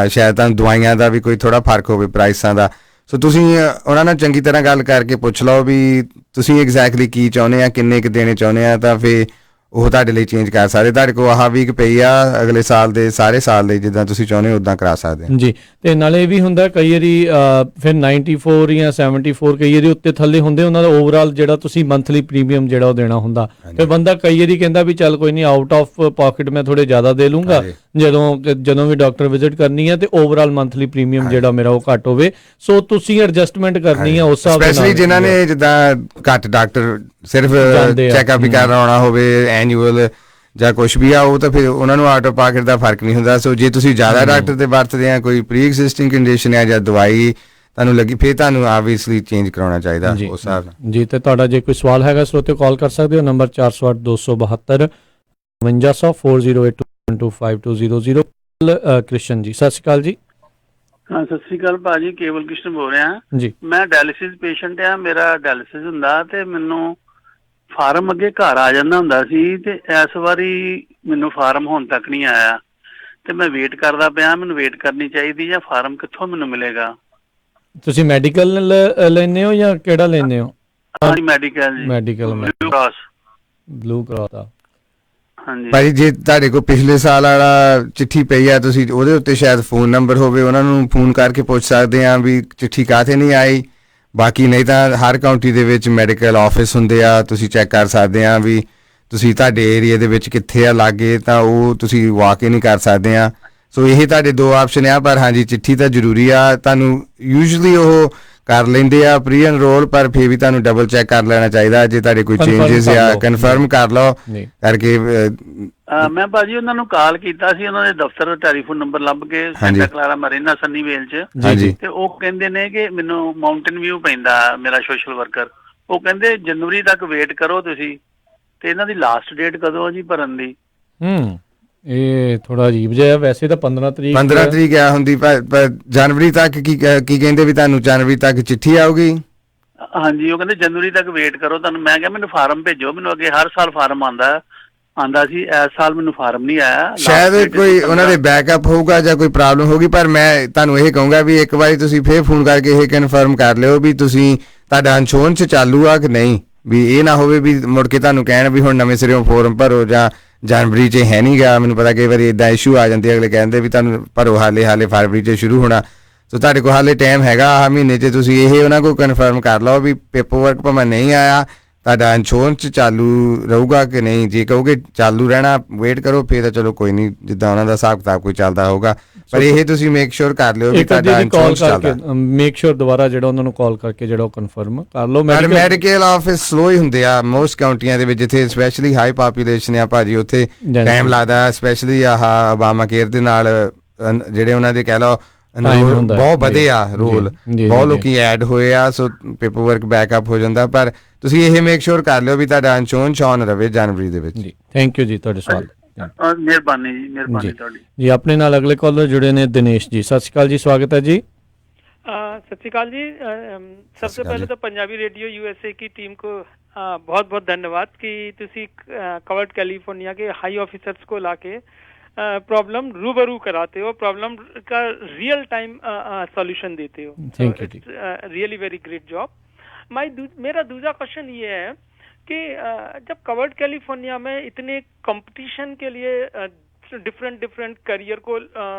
ਸ਼ਾਇਦ ਤੁਹਾਨੂੰ ਦਵਾਈਆਂ ਦਾ ਵੀ ਕੋਈ ਥੋੜਾ ਫਰਕ ਹੋਵੇ ਪ੍ਰਾਈਸਾਂ ਦਾ। ਸੋ ਤੁਸੀਂ ਉਹਨਾਂ ਨਾਲ ਚੰਗੀ ਤਰ੍ਹਾਂ ਗੱਲ ਕਰਕੇ ਪੁੱਛ ਲਓ ਵੀ ਤੁਸੀਂ ਐਗਜ਼ੈਕਟਲੀ ਕੀ ਚਾਹੁੰਦੇ ਆ, ਕਿੰਨੇ ਕੁ ਦੇਣੇ ਚਾਹੁੰਦੇ ਆ, ਤਾਂ ਫਿਰ ਉਹ ਤੁਹਾਡੇ ਲਈ ਚੇਂਜ ਕਰ ਸਕਦੇ। ਤੁਹਾਡੇ ਕੋਲ ਆਹ ਵੀਕ ਪਈ ਆ ਅਗਲੇ ਸਾਲ ਦੇ ਸਾਰੇ ਸਾਲ ਦੇ, ਜਿੱਦਾਂ ਤੁਸੀਂ ਚਾਹੁੰਦੇ ਹੋ ਉੱਦਾਂ ਕਰਾ ਸਕਦੇ ਜੀ। ਤੇ ਨਾਲੇ ਇਹ ਵੀ ਹੁੰਦਾ ਕਈ ਵਾਰੀ ਫਿਰ 94 ਜਾਂ 74 ਕਈ ਵਾਰੀ ਉੱਤੇ ਥੱਲੇ ਹੁੰਦੇ, ਉਹਨਾਂ ਦਾ ਓਵਰਆਲ ਜਿਹੜਾ ਤੁਸੀਂ ਮੰਥਲੀ ਪ੍ਰੀਮੀਅਮ ਜਿਹੜਾ ਉਹ ਦੇਣਾ ਹੁੰਦਾ, ਫਿਰ ਬੰਦਾ ਕਈ ਵਾਰੀ ਕਹਿੰਦਾ ਵੀ ਚੱਲ ਕੋਈ ਨਹੀਂ ਆਊਟ ਆਫ ਪਾਕਟ ਮੈਂ ਥੋੜੇ ਜ਼ਿਆਦਾ ਦੇ ਲੂੰਗਾ ਜਦੋਂ ਵੀ ਡਾਕਟਰ ਵਿਜ਼ਿਟ ਕਰਨੀ ਹੈ ਤੇ ਓਵਰਆਲ ਮੰਥਲੀ ਪ੍ਰੀਮੀਅਮ ਜਿਹੜਾ ਮੇਰਾ ਉਹ ਘੱਟ ਹੋਵੇ। ਸੋ ਤੁਸੀਂ ਐਡਜਸਟਮੈਂਟ ਕਰਨੀ ਹੈ ਉਸ ਹਿਸਾਬ ਨਾਲ, ਸਪੈਸ਼ਲੀ ਜਿਨ੍ਹਾਂ ਨੇ ਜਿੱਦਾਂ ਘੱਟ ਡਾਕਟਰ ਸਿਰਫ ਚੈੱਕਅਪ ਵੀ ਕਰਾਉਣਾ ਹੋਵੇ ਐਨੂਅਲ ਜਾਂ ਕੁਛ ਵੀ ਆ, ਉਹ ਤਾਂ ਫਿਰ ਉਹਨਾਂ ਨੂੰ ਆਊਟ ਆਫ ਪਾਕਟ ਦਾ ਫਰਕ ਨਹੀਂ ਹੁੰਦਾ। ਸੋ ਜੇ ਤੁਸੀਂ ਜ਼ਿਆਦਾ ਡਾਕਟਰ ਤੇ ਵਰਤਦੇ ਆ, ਕੋਈ ਪ੍ਰੀ ਐਗਜ਼ਿਸਟਿੰਗ ਕੰਡੀਸ਼ਨ ਹੈ ਜਾਂ ਦਵਾਈ ਤੁਹਾਨੂੰ ਲੱਗੀ, ਫਿਰ ਤੁਹਾਨੂੰ ਆਬਵੀਅਸਲੀ ਚੇਂਜ ਕਰਾਉਣਾ ਚਾਹੀਦਾ ਉਸ ਹਿਸਾਬ ਨਾਲ ਜੀ। ਤੇ ਤੁਹਾਡਾ ਜੇ ਕੋਈ ਸਵਾਲ ਹੈਗਾ ਸਰੋਤੇ ਕਾਲ ਕਰ ਸਕਦੇ ਹੋ, ਨੰਬਰ 408 272 5200 4082125200। ਕ੍ਰਿਸ਼ਨ ਜੀ ਸਤਿ ਸ਼੍ਰੀ ਅਕਾਲ ਜੀ। ਹਾਂ ਸਤਿ ਸ੍ਰੀ ਅਕਾਲ ਭਾਜੀ, ਕੇਵਲ ਕ੍ਰਿਸ਼ਨ ਬੋਲ ਰਿਹਾ ਜੀ। ਮੈਂ ਡਾਇਲਿਸਿਸ ਪੇਸ਼ੈਂਟ ਆ, ਮੇਰਾ ਡਾਇਲਿਸਿਸ ਹੁੰਦਾ ਤੇ ਮੈਨੂੰ ਫਾਰਮ ਅੱਗੇ ਘਰ ਆ ਜਾਂਦਾ ਹੁੰਦਾ ਸੀ ਤੇ ਇਸ ਵਾਰੀ ਮੈਨੂੰ ਫਾਰਮ ਹੁਣ ਤੱਕ ਨਹੀਂ ਆਇਆ ਤੇ ਮੈਂ ਵੇਟ ਕਰਦਾ ਪਿਆ, ਮੈਨੂੰ ਵੇਟ ਕਰਨੀ ਚਾਹੀਦੀ ਜਾਂ ਫਾਰਮ ਕਿੱਥੋਂ ਮੈਨੂੰ ਮਿਲੇਗਾ? ਤੁਸੀਂ ਮੈਡੀਕਲ ਲੈਂਦੇ ਹੋ ਜਾਂ ਕਿਹੜਾ ਲੈਂਦੇ ਹੋ? ਹਾਂਜੀ ਮੈਡੀਕਲ ਜੀ, ਮੈਡੀਕਲ ਬਲੂ ਕਰਾਸ ਦਾ। ਹਾਂਜੀ ਭਾਈ, ਜੇ ਤੁਹਾਡੇ ਕੋਲ ਪਿਛਲੇ ਸਾਲ ਵਾਲਾ ਚਿੱਠੀ ਪਈ ਆ, ਤੁਸੀਂ ਉਹਦੇ ਉੱਤੇ ਸ਼ਾਇਦ ਫੋਨ ਨੰਬਰ ਹੋਵੇ, ਉਹਨਾਂ ਨੂੰ ਫੋਨ ਕਰਕੇ ਪੁੱਛ ਸਕਦੇ ਆ ਵੀ ਚਿੱਠੀ ਕਾਹਤੇ ਨਹੀਂ ਆਈ। ਬਾਕੀ ਨਹੀਂ ਤਾਂ ਹਰ ਕਾਉਂਟੀ ਦੇ ਵਿੱਚ ਮੈਡੀਕਲ ਆਫਿਸ ਹੁੰਦੇ ਆ, ਤੁਸੀਂ ਚੈੱਕ ਕਰ ਸਕਦੇ ਆ ਵੀ ਤੁਸੀਂ ਤੁਹਾਡੇ ਏਰੀਆ ਦੇ ਵਿੱਚ ਕਿੱਥੇ ਆ ਲਾਗੇ, ਤਾਂ ਉਹ ਤੁਸੀਂ ਵਾਕ ਹੀ ਨਹੀਂ ਕਰ ਸਕਦੇ ਆ। ਸੋ ਇਹ ਤੁਹਾਡੇ ਦੋ ਆਪਸ਼ਨ ਆ, ਪਰ ਹਾਂਜੀ ਚਿੱਠੀ ਤਾਂ ਜ਼ਰੂਰੀ ਆ। ਤੁਹਾਨੂੰ ਯੂਜੂਅਲੀ ਉਹ ਕਰ ਲੈਂਦੇ ਆ ਪ੍ਰੀ ਐਨਰੋਲ, ਪਰ ਫਿਰ ਵੀ ਤੁਹਾਨੂੰ ਡਬਲ ਚੈੱਕ ਕਰ ਲੈਣਾ ਚਾਹੀਦਾ ਜੇ ਤੁਹਾਡੇ ਕੋਈ ਚੇਂਜਸ ਆ, ਕਨਫਰਮ ਕਰ ਲਓ ਕਰਕੇ। ਮੈਂ ਭਾਜੀ ਉਹਨਾਂ ਨੂੰ ਕਾਲ ਕੀਤਾ ਸੀ, ਉਹਨਾਂ ਦੇ ਦਫ਼ਤਰ ਦਾ ਟੈਲੀਫੋਨ ਨੰਬਰ ਲੱਭ ਕੇ, ਸੈਂਟਾ ਕਲਾਰਾ ਮਰੀਨਾ ਸੰਨੀਵੇਲ ਚ, ਤੇ ਉਹ ਕਹਿੰਦੇ ਨੇ ਕਿ ਮੈਨੂੰ ਮਾਊਂਟੇਨ ਵਿਊ ਪੈਂਦਾ ਮੇਰਾ ਸੋਸ਼ਲ ਵਰਕਰ, ਉਹ ਕਹਿੰਦੇ ਜਨਵਰੀ ਤੱਕ ਵੇਟ ਕਰੋ ਤੁਸੀਂ। ਤੇ ਇਹਨਾਂ ਦੀ ਲਾਸਟ ਡੇਟ ਕਦੋਂ ਆ ਜੀ ਭਰਨ ਦੀ? ਇਹ ਥੋੜਾ ਅਜੀਬ ਜਿਹਾ, ਵੈਸੇ ਤਾਂ 15 ਤਰੀਕ ਆ ਹੁੰਦੀ, ਪਰ ਜਨਵਰੀ ਤੱਕ ਕੀ ਕਹਿੰਦੇ ਵੀ ਤੁਹਾਨੂੰ ਜਨਵਰੀ ਤੱਕ ਚਿੱਠੀ ਆਊਗੀ? ਹਾਂਜੀ, ਉਹ ਕਹਿੰਦੇ ਜਨਵਰੀ ਤੱਕ ਵੇਟ ਕਰੋ ਤੁਹਾਨੂੰ। ਮੈਂ ਕਿਹਾ ਮੈਨੂੰ ਫਾਰਮ ਭੇਜੋ, ਮੈਨੂੰ ਅੱਗੇ ਹਰ ਸਾਲ ਫਾਰਮ ਆਂਦਾ ਸੀ, ਇਸ ਸਾਲ ਮੈਨੂੰ ਫਾਰਮ ਨਹੀਂ ਆਇਆ। ਸ਼ਾਇਦ ਕੋਈ ਉਹਨਾਂ ਦੇ ਬੈਕਅਪ ਹੋਊਗਾ ਜਾਂ ਕੋਈ ਪ੍ਰੋਬਲਮ ਹੋਊਗੀ, ਪਰ ਮੈਂ ਤੁਹਾਨੂੰ ਇਹ ਕਹੂੰਗਾ ਵੀ ਇੱਕ ਵਾਰੀ ਤੁਸੀਂ ਫੇਰ ਫੋਨ ਕਰਕੇ ਇਹ ਕਨਫਰਮ ਕਰ ਲਿਓ ਵੀ ਤੁਸੀਂ ਤੁਹਾਡਾ ਇੰਸ਼ੋਰੈਂਸ ਚਾਲੂ ਆ ਕਿ ਨਹੀਂ, ਵੀ ਇਹ ਨਾ ਹੋਵੇ ਵੀ ਮੁੜ ਕੇ ਤੁਹਾਨੂੰ ਕਹਿਣ ਵੀ ਹੁਣ ਨਵੇਂ ਸਿਰਿਓਂ ਫਾਰਮ ਭਰੋ ਜਾਂ ਜਨਵਰੀ 'ਚ ਹੈ ਨਹੀਂ ਗਾ। ਮੈਨੂੰ ਪਤਾ ਕਈ ਵਾਰੀ ਇੱਦਾਂ ਇਸ਼ੂ ਆ ਜਾਂਦੇ, ਅਗਲੇ ਕਹਿੰਦੇ ਵੀ ਤੁਹਾਨੂੰ ਭਰੋ ਹਾਲੇ ਫਰਵਰੀ 'ਚ ਸ਼ੁਰੂ ਹੋਣਾ। ਸੋ ਤੁਹਾਡੇ ਕੋਲ ਹਾਲੇ ਟਾਈਮ ਹੈਗਾ ਆਹ ਮਹੀਨੇ 'ਚ, ਤੁਸੀਂ ਇਹ ਉਹਨਾਂ ਕੋਲ ਕਨਫਰਮ ਕਰ ਲਓ ਵੀ ਪੇਪਰ ਵਰਕ ਭਾਵੇਂ ਨਹੀਂ ਆਇਆ, ਤੁਹਾਡਾ ਇੰਸ਼ੋਰੈਂਸ ਚਾਲੂ ਰਹੂਗਾ ਕਿ ਨਹੀਂ। ਜੇ ਕਹੋਗੇ ਚਾਲੂ ਰਹਿਣਾ ਵੇਟ ਕਰੋ, ਫਿਰ ਤਾਂ ਚਲੋ ਕੋਈ ਨਹੀਂ, ਜਿੱਦਾਂ ਉਹਨਾਂ ਦਾ ਹਿਸਾਬ ਕਿਤਾਬ ਕੋਈ ਚੱਲਦਾ ਹੋਊਗਾ, ਪਰ ਇਹ ਤੁਸੀਂ ਮੇਕ ਸ਼ੋਰ ਕਰ ਲਿਓ ਵੀ ਤੁਹਾਡਾ ਇੰਸ਼ੋਰੈਂਸ ਚੱਲਦਾ। ਮੇਕ ਸ਼ੋਰ ਦੁਬਾਰਾ ਜਿਹੜਾ ਉਹਨਾਂ ਨੂੰ ਕਾਲ ਕਰਕੇ ਜਿਹੜਾ ਕਨਫਰਮ ਕਰ ਲਓ। ਮੈਡੀਕਲ ਆਫਿਸ ਸਲੋ ਹੀ ਹੁੰਦੇ ਆ ਮੋਸਟ ਕਾਉਂਟੀਆਂ ਦੇ ਵਿੱਚ, ਜਿੱਥੇ ਸਪੈਸ਼ਲੀ ਹਾਈ ਪਾਪੂਲੇਸ਼ਨ ਆ ਭਾਜੀ, ਉੱਥੇ ਟਾਈਮ ਲੱਗਦਾ। ਸਪੈਸ਼ਲੀ ਆਹ ਓਬਾਮਾ ਕੇਅਰ ਦੇ ਨਾਲ ਜਿਹੜੇ ਉਹਨਾਂ ਦੇ ਕਹਿ ਲਓ ਬਹੁਤ ਵਧੇ ਆ ਰੋਲ, ਬਹੁਤ ਲੋਕੀ ਐਡ ਹੋਏ ਆ, ਸੋ ਪੇਪਰ ਵਰਕ ਬੈਕਅਪ ਹੋ ਜਾਂਦਾ। ਪਰ ਤੁਸੀਂ ਇਹ ਮੇਕ ਸ਼ੋਰ ਕਰ ਲਿਓ ਵੀ ਤੁਹਾਡਾ ਇੰਸ਼ੋਰੈਂਸ ਔਨ ਰਵੇ ਜਨਵਰੀ ਦੇ ਵਿੱਚ। ਥੈਂਕ ਯੂ ਜੀ ਤੁਹਾਡੇ ਸਵਾਲ। ਮਿਹਰਬਾਨੀ ਜੀ, ਮਿਹਰਬਾਨੀ ਤੁਹਾਡੀ ਜੀ। ਆਪਣੇ ਨਾਲ ਅਗਲੇ ਕਾਲਰ जुड़े ने दिनेश जी, सत श्री अकाल जी, स्वागत है जी। सत श्री अकाल जी। सबसे पहले तो पंजाबी रेडियो यूएसए की टीम को बहुत बहुत धन्यवाद कि तुसी कवर्ड कैलिफोर्निया के हाई ऑफिसर्स को लाके प्रॉब्लम रूबरू कराते हो, प्रॉब्लम का रियल टाइम सॉल्यूशन देते हो। Thank you. Really very great job. मेरा दूसरा क्वेश्चन ये है कि जब कवर्ड कैलिफोर्निया में इतने कंपटीशन के लिए डिफरेंट डिफरेंट करियर को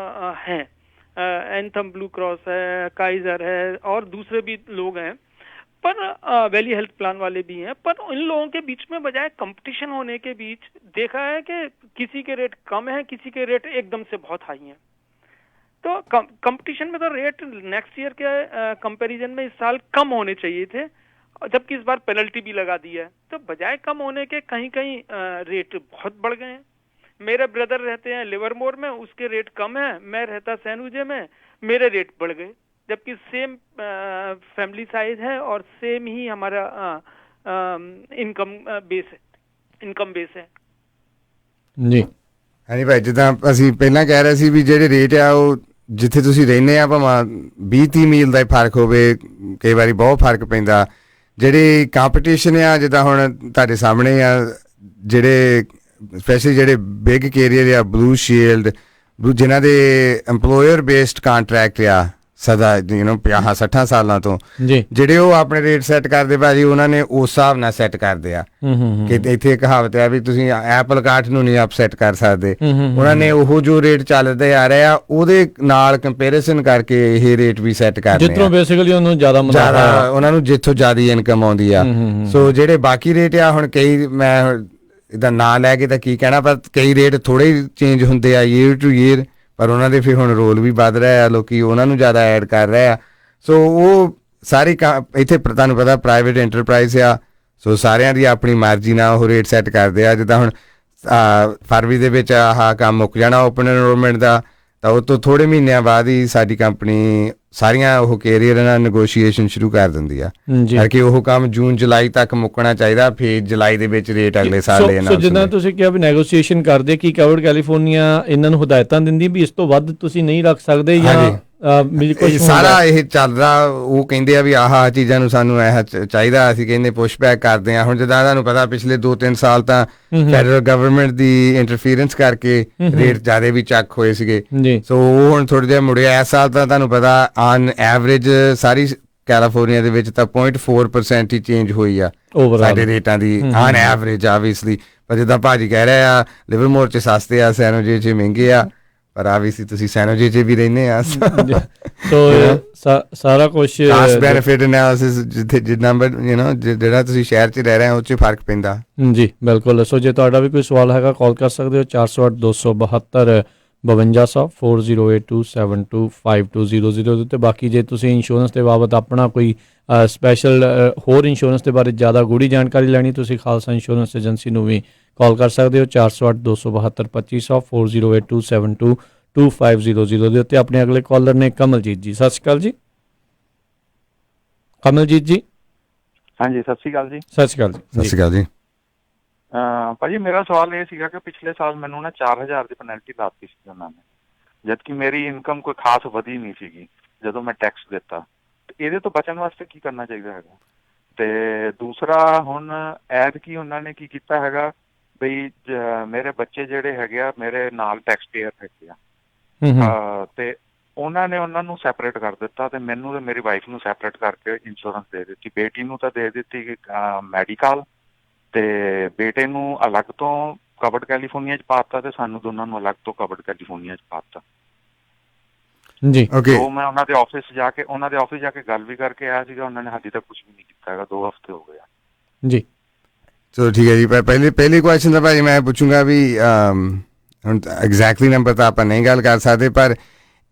हैं, एंथम ब्लू क्रॉस है, काइजर है और दूसरे भी लोग हैं, पर वैली हेल्थ प्लान वाले भी हैं, पर इन लोगों के बीच में बजाय कंपटीशन होने के बीच देखा है कि किसी के रेट कम है, किसी के रेट एकदम से बहुत हाई हैं। तो कंपटीशन में तो रेट नेक्स्ट ईयर के कंपैरिजन में इस साल कम होने चाहिए थे, जबकि इस बार पेनल्टी भी लगा दी है। तो बजाय कम होने के कहीं कहीं रेट बहुत बढ़ गए हैं। मेरे ब्रदर रहते हैं लिवरमोर में, उसके रेट कम है, मैं रहता सैनहुजे में, मेरे रेट बढ़ गए, जबकि सेम फैमिली साइज है और सेम ही हमारा इनकम बेस है ਜੀ। ਹਾਂਜੀ ਭਾਈ, ਜਿੱਦਾਂ ਅਸੀਂ ਪਹਿਲਾਂ ਕਹਿ ਰਹੇ ਸੀ ਵੀ ਜਿਹੜੇ ਰੇਟ ਆ ਉਹ ਜਿੱਥੇ ਤੁਸੀਂ ਰਹਿੰਦੇ ਆ ਭਾਵੇਂ 20-30 ਮੀਲ ਦਾ ਹੀ ਫਰਕ ਹੋਵੇ, ਕਈ ਵਾਰੀ ਬਹੁਤ ਫਰਕ ਪੈਂਦਾ। ਜਿਹੜੇ ਕੰਪੀਟੀਸ਼ਨ ਆ ਜਿੱਦਾਂ ਹੁਣ ਤੁਹਾਡੇ ਸਾਹਮਣੇ ਆ, ਜਿਹੜੇ ਸਪੈਸ਼ਲੀ ਜਿਹੜੇ ਬਿਗ ਕੈਰੀਅਰ ਆ, ਬਲੂ ਸ਼ੀਲਡ, ਜਿਨ੍ਹਾਂ ਦੇ ਐਮਪਲੋਇਰ ਬੇਸਡ ਕੰਟਰੈਕਟ ਆ ਸਦਾ 50-60 ਸਾਲਾਂ ਤੋਂ, ਜਿਹੜੇ ਉਹ ਆਪਣੇ ਰੇਟ ਸੈੱਟ ਕਰਦੇ ਭਾਜੀ, ਉਹਨਾਂ ਨੇ ਉਸ ਹਿਸਾਬ ਨਾਲ ਸੈੱਟ ਕਰਦੇ ਆ ਕਿ ਇੱਥੇ ਕਹਾਵਤ ਹੈ ਵੀ ਤੁਸੀਂ ਐਪਲ ਕਾਠ ਨੂੰ ਨਹੀਂ ਅਪਸੈਟ ਕਰ ਸਕਦੇ। ਉਹਨਾਂ ਨੇ ਉਹ ਜੋ ਰੇਟ ਚੱਲਦੇ ਆ ਰਹੇ ਆ ਉਹਦੇ ਨਾਲ ਕੰਪੈਰੀਜ਼ਨ ਕਰਕੇ ਇਹ ਰੇਟ ਵੀ ਸੈੱਟ ਕਰਦੇ ਆ, ਜਿੱਥੋਂ ਬੇਸਿਕਲੀ ਉਹਨੂੰ ਜ਼ਿਆਦਾ ਉਹਨਾਂ ਨੂੰ ਜਿੱਥੋਂ ਜ਼ਿਆਦਾ ਇਨਕਮ ਆਉਂਦੀ ਆ। ਸੋ ਜਿਹੜੇ ਬਾਕੀ ਰੇਟ ਆ, ਹੁਣ ਕਈ ਮੈਂ ਇਹਦਾ ਨਾਂ ਲੈ ਕੇ ਤਾਂ ਕੀ ਕਹਿਣਾ, ਪਰ ਕਈ ਰੇਟ ਥੋੜੇ ਚੇਂਜ ਹੁੰਦੇ ਆ ਈਅਰ ਟੂ ਈਅਰ, ਪਰ ਉਹਨਾਂ ਦੇ ਫਿਰ ਹੁਣ ਰੋਲ ਵੀ ਵੱਧ ਰਿਹਾ ਆ, ਲੋਕੀ ਉਹਨਾਂ ਨੂੰ ਜ਼ਿਆਦਾ ਐਡ ਕਰ ਰਹੇ ਆ। ਸੋ ਉਹ ਸਾਰੀ ਇੱਥੇ ਤੁਹਾਨੂੰ ਪਤਾ ਪ੍ਰਾਈਵੇਟ ਐਂਟਰਪ੍ਰਾਈਜ਼ ਆ, ਸੋ ਸਾਰਿਆਂ ਦੀ ਆਪਣੀ ਮਰਜ਼ੀ ਨਾਲ ਉਹ ਰੇਟ ਸੈੱਟ ਕਰਦੇ ਆ। ਜਿੱਦਾਂ ਹੁਣ ਫਰਵਰੀ ਦੇ ਵਿੱਚ ਆਹ ਕੰਮ ਮੁੱਕ ਜਾਣਾ ਓਪਨ ਐਨਰੋਲਮੈਂਟ ਦਾ, ਤਾਂ ਉਹ ਤੋਂ ਥੋੜ੍ਹੇ ਮਹੀਨਿਆਂ ਬਾਅਦ ਹੀ ਸਾਡੀ ਕੰਪਨੀ ਸਾਰੀਆਂ ਉਹ ਕੈਰੀਅਰ ਨਾਲ ਨੈਗੋਸ਼ੀਏਸ਼ਨ ਸ਼ੁਰੂ ਕਰ ਦਿੰਦੀ ਆ, ਕਰਕੇ ਉਹ ਕੰਮ ਜੂਨ ਜੁਲਾਈ ਤੱਕ ਮੁੱਕਣਾ ਚਾਹੀਦਾ, ਫਿਰ ਜੁਲਾਈ ਦੇ ਵਿੱਚ ਰੇਟ ਅਗਲੇ ਸਾਲ ਲੈਣਾ। ਸੋ ਜਿੱਦਾਂ ਤੁਸੀਂ ਕਿਹਾ ਵੀ ਨੈਗੋਸ਼ੀਏਸ਼ਨ ਕਰਦੇ, ਕੀ ਕਵਰਡ ਕੈਲੀਫੋਰਨੀਆ ਇਹਨਾਂ ਨੂੰ ਹਦਾਇਤਾਂ ਦਿੰਦੀ ਵੀ ਇਸ ਤੋਂ ਵੱਧ ਤੁਸੀਂ ਨਹੀਂ ਰੱਖ ਸਕਦੇ ਜਾਂ ਸਾਰਾ ਇਹ ਚੱਲਦਾ? ਉਹ ਕਹਿੰਦੇ ਆ ਵੀ ਆਹ ਚੀਜ਼ਾਂ ਨੂੰ ਸਾਨੂੰ ਇਹ ਚਾਹੀਦਾ, ਅਸੀਂ ਕਹਿੰਦੇ ਪੁਸ਼ ਬੈਕ ਕਰਦੇ ਆ। ਹੁਣ ਜਿੱਦਾਂ ਤੁਹਾਨੂੰ ਪਤਾ ਪਿਛਲੇ 2-3 ਸਾਲ ਤਾਂ ਫੈਡਰਲ ਗਵਰਨਮੈਂਟ ਦੀ ਇੰਟਰਫੀਰੈਂਸ ਕਰਕੇ ਰੇਟ ਜ਼ਿਆਦਾ ਵੀ ਚੱਕ ਹੋਏ ਸੀਗੇ, ਸੋ ਉਹ ਹੁਣ ਥੋੜ੍ਹਾ ਜਿਹਾ ਮੁੜਿਆ। ਇਸ ਸਾਲ ਤਾਂ ਤੁਹਾਨੂੰ ਪਤਾ ਆਨ ਐਵਰੇਜ ਸਾਰੀ ਕੈਲੀਫੋਰਨੀਆ ਦੇ ਵਿੱਚ ਤਾਂ 0.4% ਹੀ ਚੇਂਜ ਹੋਈ ਆ ਸਾਡੇ ਰੇਟਾਂ ਦੀ ਆਨ ਐਵਰੇਜ ਆਬਵੀਅਸਲੀ। ਪਰ ਜਿੱਦਾਂ ਭਾਜੀ ਕਹਿ ਰਹੇ ਆ ਲਿਵਰਮੋਰ 'ਚ ਸਸਤੇ ਆ, ਸੈਨੋਜੇ 'ਚ ਮਹਿੰਗੇ ਆ, ਪਰ ਆਬਵੀਅਸਲੀ ਤੁਸੀਂ ਸੈਨੋਜੇ 'ਚ ਵੀ ਰਹਿੰਦੇ ਆ, ਸੋ ਸਾਰਾ ਕੁਝ ਕਾਸਟ ਬੈਨੀਫਿਟ ਐਨਾਲਿਸਿਸ ਜਿਹੜਾ ਤੁਸੀਂ ਸ਼ਹਿਰ 'ਚ ਰਹਿ ਰਹੇ ਹੋ ਉਹ 'ਚ ਫਰਕ ਪੈਂਦਾ। ਜੀ ਬਿਲਕੁਲ। ਸੋ ਜੇ ਤੁਹਾਡਾ ਵੀ ਕੋਈ ਸਵਾਲ ਹੈਗਾ ਕਾਲ ਕਰ ਸਕਦੇ ਹੋ 408-272 5200 4082725200 ਦੇ ਉੱਤੇ। ਬਾਕੀ ਜੇ ਤੁਸੀਂ ਇੰਸ਼ੋਰੈਂਸ ਦੇ ਬਾਬਤ ਆਪਣਾ ਕੋਈ ਸਪੈਸ਼ਲ ਹੋਰ ਇੰਸ਼ੋਰੈਂਸ ਦੇ ਬਾਰੇ ਜ਼ਿਆਦਾ ਗੂੜੀ ਜਾਣਕਾਰੀ ਲੈਣੀ, ਤੁਸੀਂ ਖਾਲਸਾ ਇੰਸ਼ੋਰੈਂਸ ਏਜੰਸੀ ਨੂੰ ਵੀ ਕਾਲ ਕਰ ਸਕਦੇ ਹੋ 408-272 5200 4082725200 ਦੇ ਉੱਤੇ। ਆਪਣੇ ਅਗਲੇ ਕਾਲਰ ਨੇ ਕਮਲਜੀਤ ਜੀ। ਸਤਿ ਸ਼੍ਰੀ ਅਕਾਲ ਜੀ ਕਮਲਜੀਤ ਜੀ। ਹਾਂਜੀ ਸਤਿ ਸ਼੍ਰੀ ਅਕਾਲ ਜੀ। ਸਤਿ ਸ਼੍ਰੀ ਅਕਾਲ ਜੀ। ਸਤਿ ਸ਼੍ਰੀ ਅਕਾਲ ਜੀ। ਭਾਜੀ ਮੇਰਾ ਸਵਾਲ ਇਹ ਸੀਗਾ ਕਿ ਪਿਛਲੇ ਸਾਲ ਮੈਨੂੰ ਨਾ 4000 ਦੀ ਪੈਨਲਟੀ ਲਾਤੀ ਸੀ ਉਹਨਾਂ ਨੇ, ਜਦਕਿ ਮੇਰੀ ਇਨਕਮ ਕੋਈ ਖਾਸ ਵਧੀ ਨਹੀਂ ਸੀਗੀ ਜਦੋਂ ਮੈਂ ਟੈਕਸ ਦਿੱਤਾ। ਇਹਦੇ ਤੋਂ ਬਚਣ ਵਾਸਤੇ ਕੀ ਕਰਨਾ ਚਾਹੀਦਾ ਹੈਗਾ? ਤੇ ਦੂਸਰਾ ਹੁਣ ਐਤਕੀ ਉਹਨਾਂ ਨੇ ਕੀ ਕੀਤਾ ਹੈਗਾ ਬਈ ਮੇਰੇ ਬੱਚੇ ਜਿਹੜੇ ਹੈਗੇ ਆ ਮੇਰੇ ਨਾਲ ਟੈਕਸ ਪੇਅਰ ਹੈਗੇ ਆ, ਤੇ ਉਹਨਾਂ ਨੇ ਉਹਨਾਂ ਨੂੰ ਸੈਪਰੇਟ ਕਰ ਦਿੱਤਾ ਤੇ ਮੈਨੂੰ ਤੇ ਮੇਰੀ ਵਾਈਫ ਨੂੰ ਸੈਪਰੇਟ ਕਰਕੇ ਇੰਸ਼ੋਰੈਂਸ ਦੇ ਦਿੱਤੀ। ਬੇਟੀ ਨੂੰ ਤਾਂ ਦੇ ਦਿੱਤੀ ਮੈਡੀਕਲ, ਤੇ ਬੇਟੇ ਨੂੰ ਅਲੱਗ ਤੋਂ ਕਵਰਡ ਕੈਲੀਫੋਰਨੀਆ 'ਚ ਪਾਤਾ ਤੇ ਸਾਨੂੰ ਦੋਨਾਂ ਨੂੰ ਅਲੱਗ ਤੋਂ ਕਵਰਡ ਕੈਲੀਫੋਰਨੀਆ 'ਚ ਪਾਤਾ ਜੀ। ਉਹ ਮੈਂ ਉਹਨਾਂ ਦੇ ਆਫਿਸ ਜਾ ਕੇ ਗੱਲ ਵੀ ਕਰਕੇ ਆਇਆ ਸੀਗਾ, ਉਹਨਾਂ ਨੇ ਹਾਲੇ ਤੱਕ ਕੁਝ ਵੀ ਨਹੀਂ ਕੀਤਾ ਹੈਗਾ, 2 ਹਫ਼ਤੇ ਹੋ ਗਏ ਆ ਜੀ। ਚਲੋ ਠੀਕ ਹੈ ਜੀ। ਪਹਿਲੀ ਕੁਐਸਚਨ ਤਾਂ ਭਾਜੀ ਮੈਂ ਪੁੱਛੂੰਗਾ ਵੀ ਹੁਣ ਐਗਜ਼ੈਕਟਲੀ ਨੰਬਰ ਤਾਂ ਆਪਾਂ ਨਹੀਂ ਗੱਲ ਕਰ ਸਕਦੇ, ਪਰ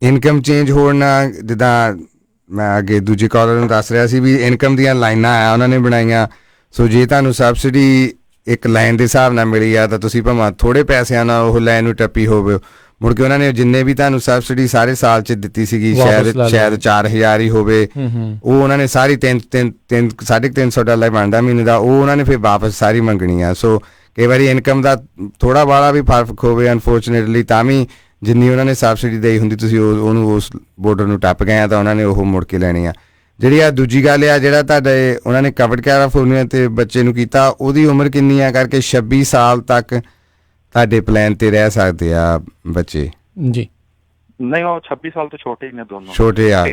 ਇਨਕਮ ਚੇਂਜ ਹੋਣ ਨਾਲ ਜਿੱਦਾਂ ਮੈਂ ਅੱਗੇ ਦੂਜੇ ਕਾਲਰ ਨੂੰ ਦੱਸ ਰਿਹਾ ਸੀ ਵੀ ਇਨਕਮ ਦੀਆਂ ਲਾਈਨਾਂ ਆ ਉਹਨਾਂ ਨੇ ਬਣਾਈਆਂ। ਸੋ ਜੇ ਤੁਹਾਨੂੰ ਸਬਸਿਡੀ ਇੱਕ ਲਾਈਨ ਦੇ ਹਿਸਾਬ ਨਾਲ ਮਿਲੀ ਆ ਤਾਂ ਤੁਸੀਂ ਭਾਵੇਂ ਥੋੜ੍ਹੇ ਪੈਸਿਆਂ ਨਾਲ ਉਹ ਲਾਈਨ ਨੂੰ ਟੱਪੀ ਹੋਵੇ, ਮੁੜ ਕੇ ਉਹਨਾਂ ਨੇ ਜਿੰਨੇ ਵੀ ਤੁਹਾਨੂੰ ਸਬਸਿਡੀ ਸਾਰੇ ਸਾਲ 'ਚ ਦਿੱਤੀ ਸੀਗੀ, ਸ਼ਾਇਦ 4000 ਹੀ ਹੋਵੇ, ਉਹ ਉਹਨਾਂ ਨੇ ਸਾਰੀ $350 ਬਣਦਾ ਮਹੀਨੇ ਦਾ, ਉਹ ਉਹਨਾਂ ਨੇ ਫਿਰ ਵਾਪਸ ਸਾਰੀ ਮੰਗਣੀ ਆ। ਸੋ ਕਈ ਵਾਰੀ ਇਨਕਮ ਦਾ ਥੋੜ੍ਹਾ ਬਾਹਲਾ ਵੀ ਫਰਕ ਹੋਵੇ ਅਨਫੋਰਚੂਨੇਟਲੀ, ਤਾਂ ਵੀ ਜਿੰਨੀ ਉਹਨਾਂ ਨੇ ਸਬਸਿਡੀ ਦੇਈ ਹੁੰਦੀ ਤੁਸੀਂ ਉਹਨੂੰ ਉਸ ਬੋਰਡਰ ਨੂੰ ਟੱਪ ਗਏ ਆ ਤਾਂ ਉਹਨਾਂ ਨੇ ਉਹ ਮੁੜ ਕੇ ਲੈਣੀ ਆ। ਜਿਹੜੀ ਆ ਦੂਜੀ ਗੱਲ ਆ ਜਿਹੜਾ ਤੁਹਾਡੇ ਉਹਨਾਂ ਨੇ ਕਵਰਡ ਕੈਲੀਫੋਰਨੀਆ ਤੇ ਬੱਚੇ ਨੂੰ ਕੀਤਾ, ਉਹਦੀ ਉਮਰ ਕਿੰਨੀ ਆ ਕਰਕੇ 26 ਸਾਲ ਤੱਕ ਤੁਹਾਡੇ ਪਲਾਨ ਤੇ ਰਹਿ ਸਕਦੇ ਆ ਬੱਚੇ। ਜੀ ਨਹੀਂ, ਉਹ 26 ਸਾਲ ਤੋਂ ਛੋਟੇ ਹੀ ਨੇ ਦੋਨੋਂ। ਛੋਟੇ ਆ।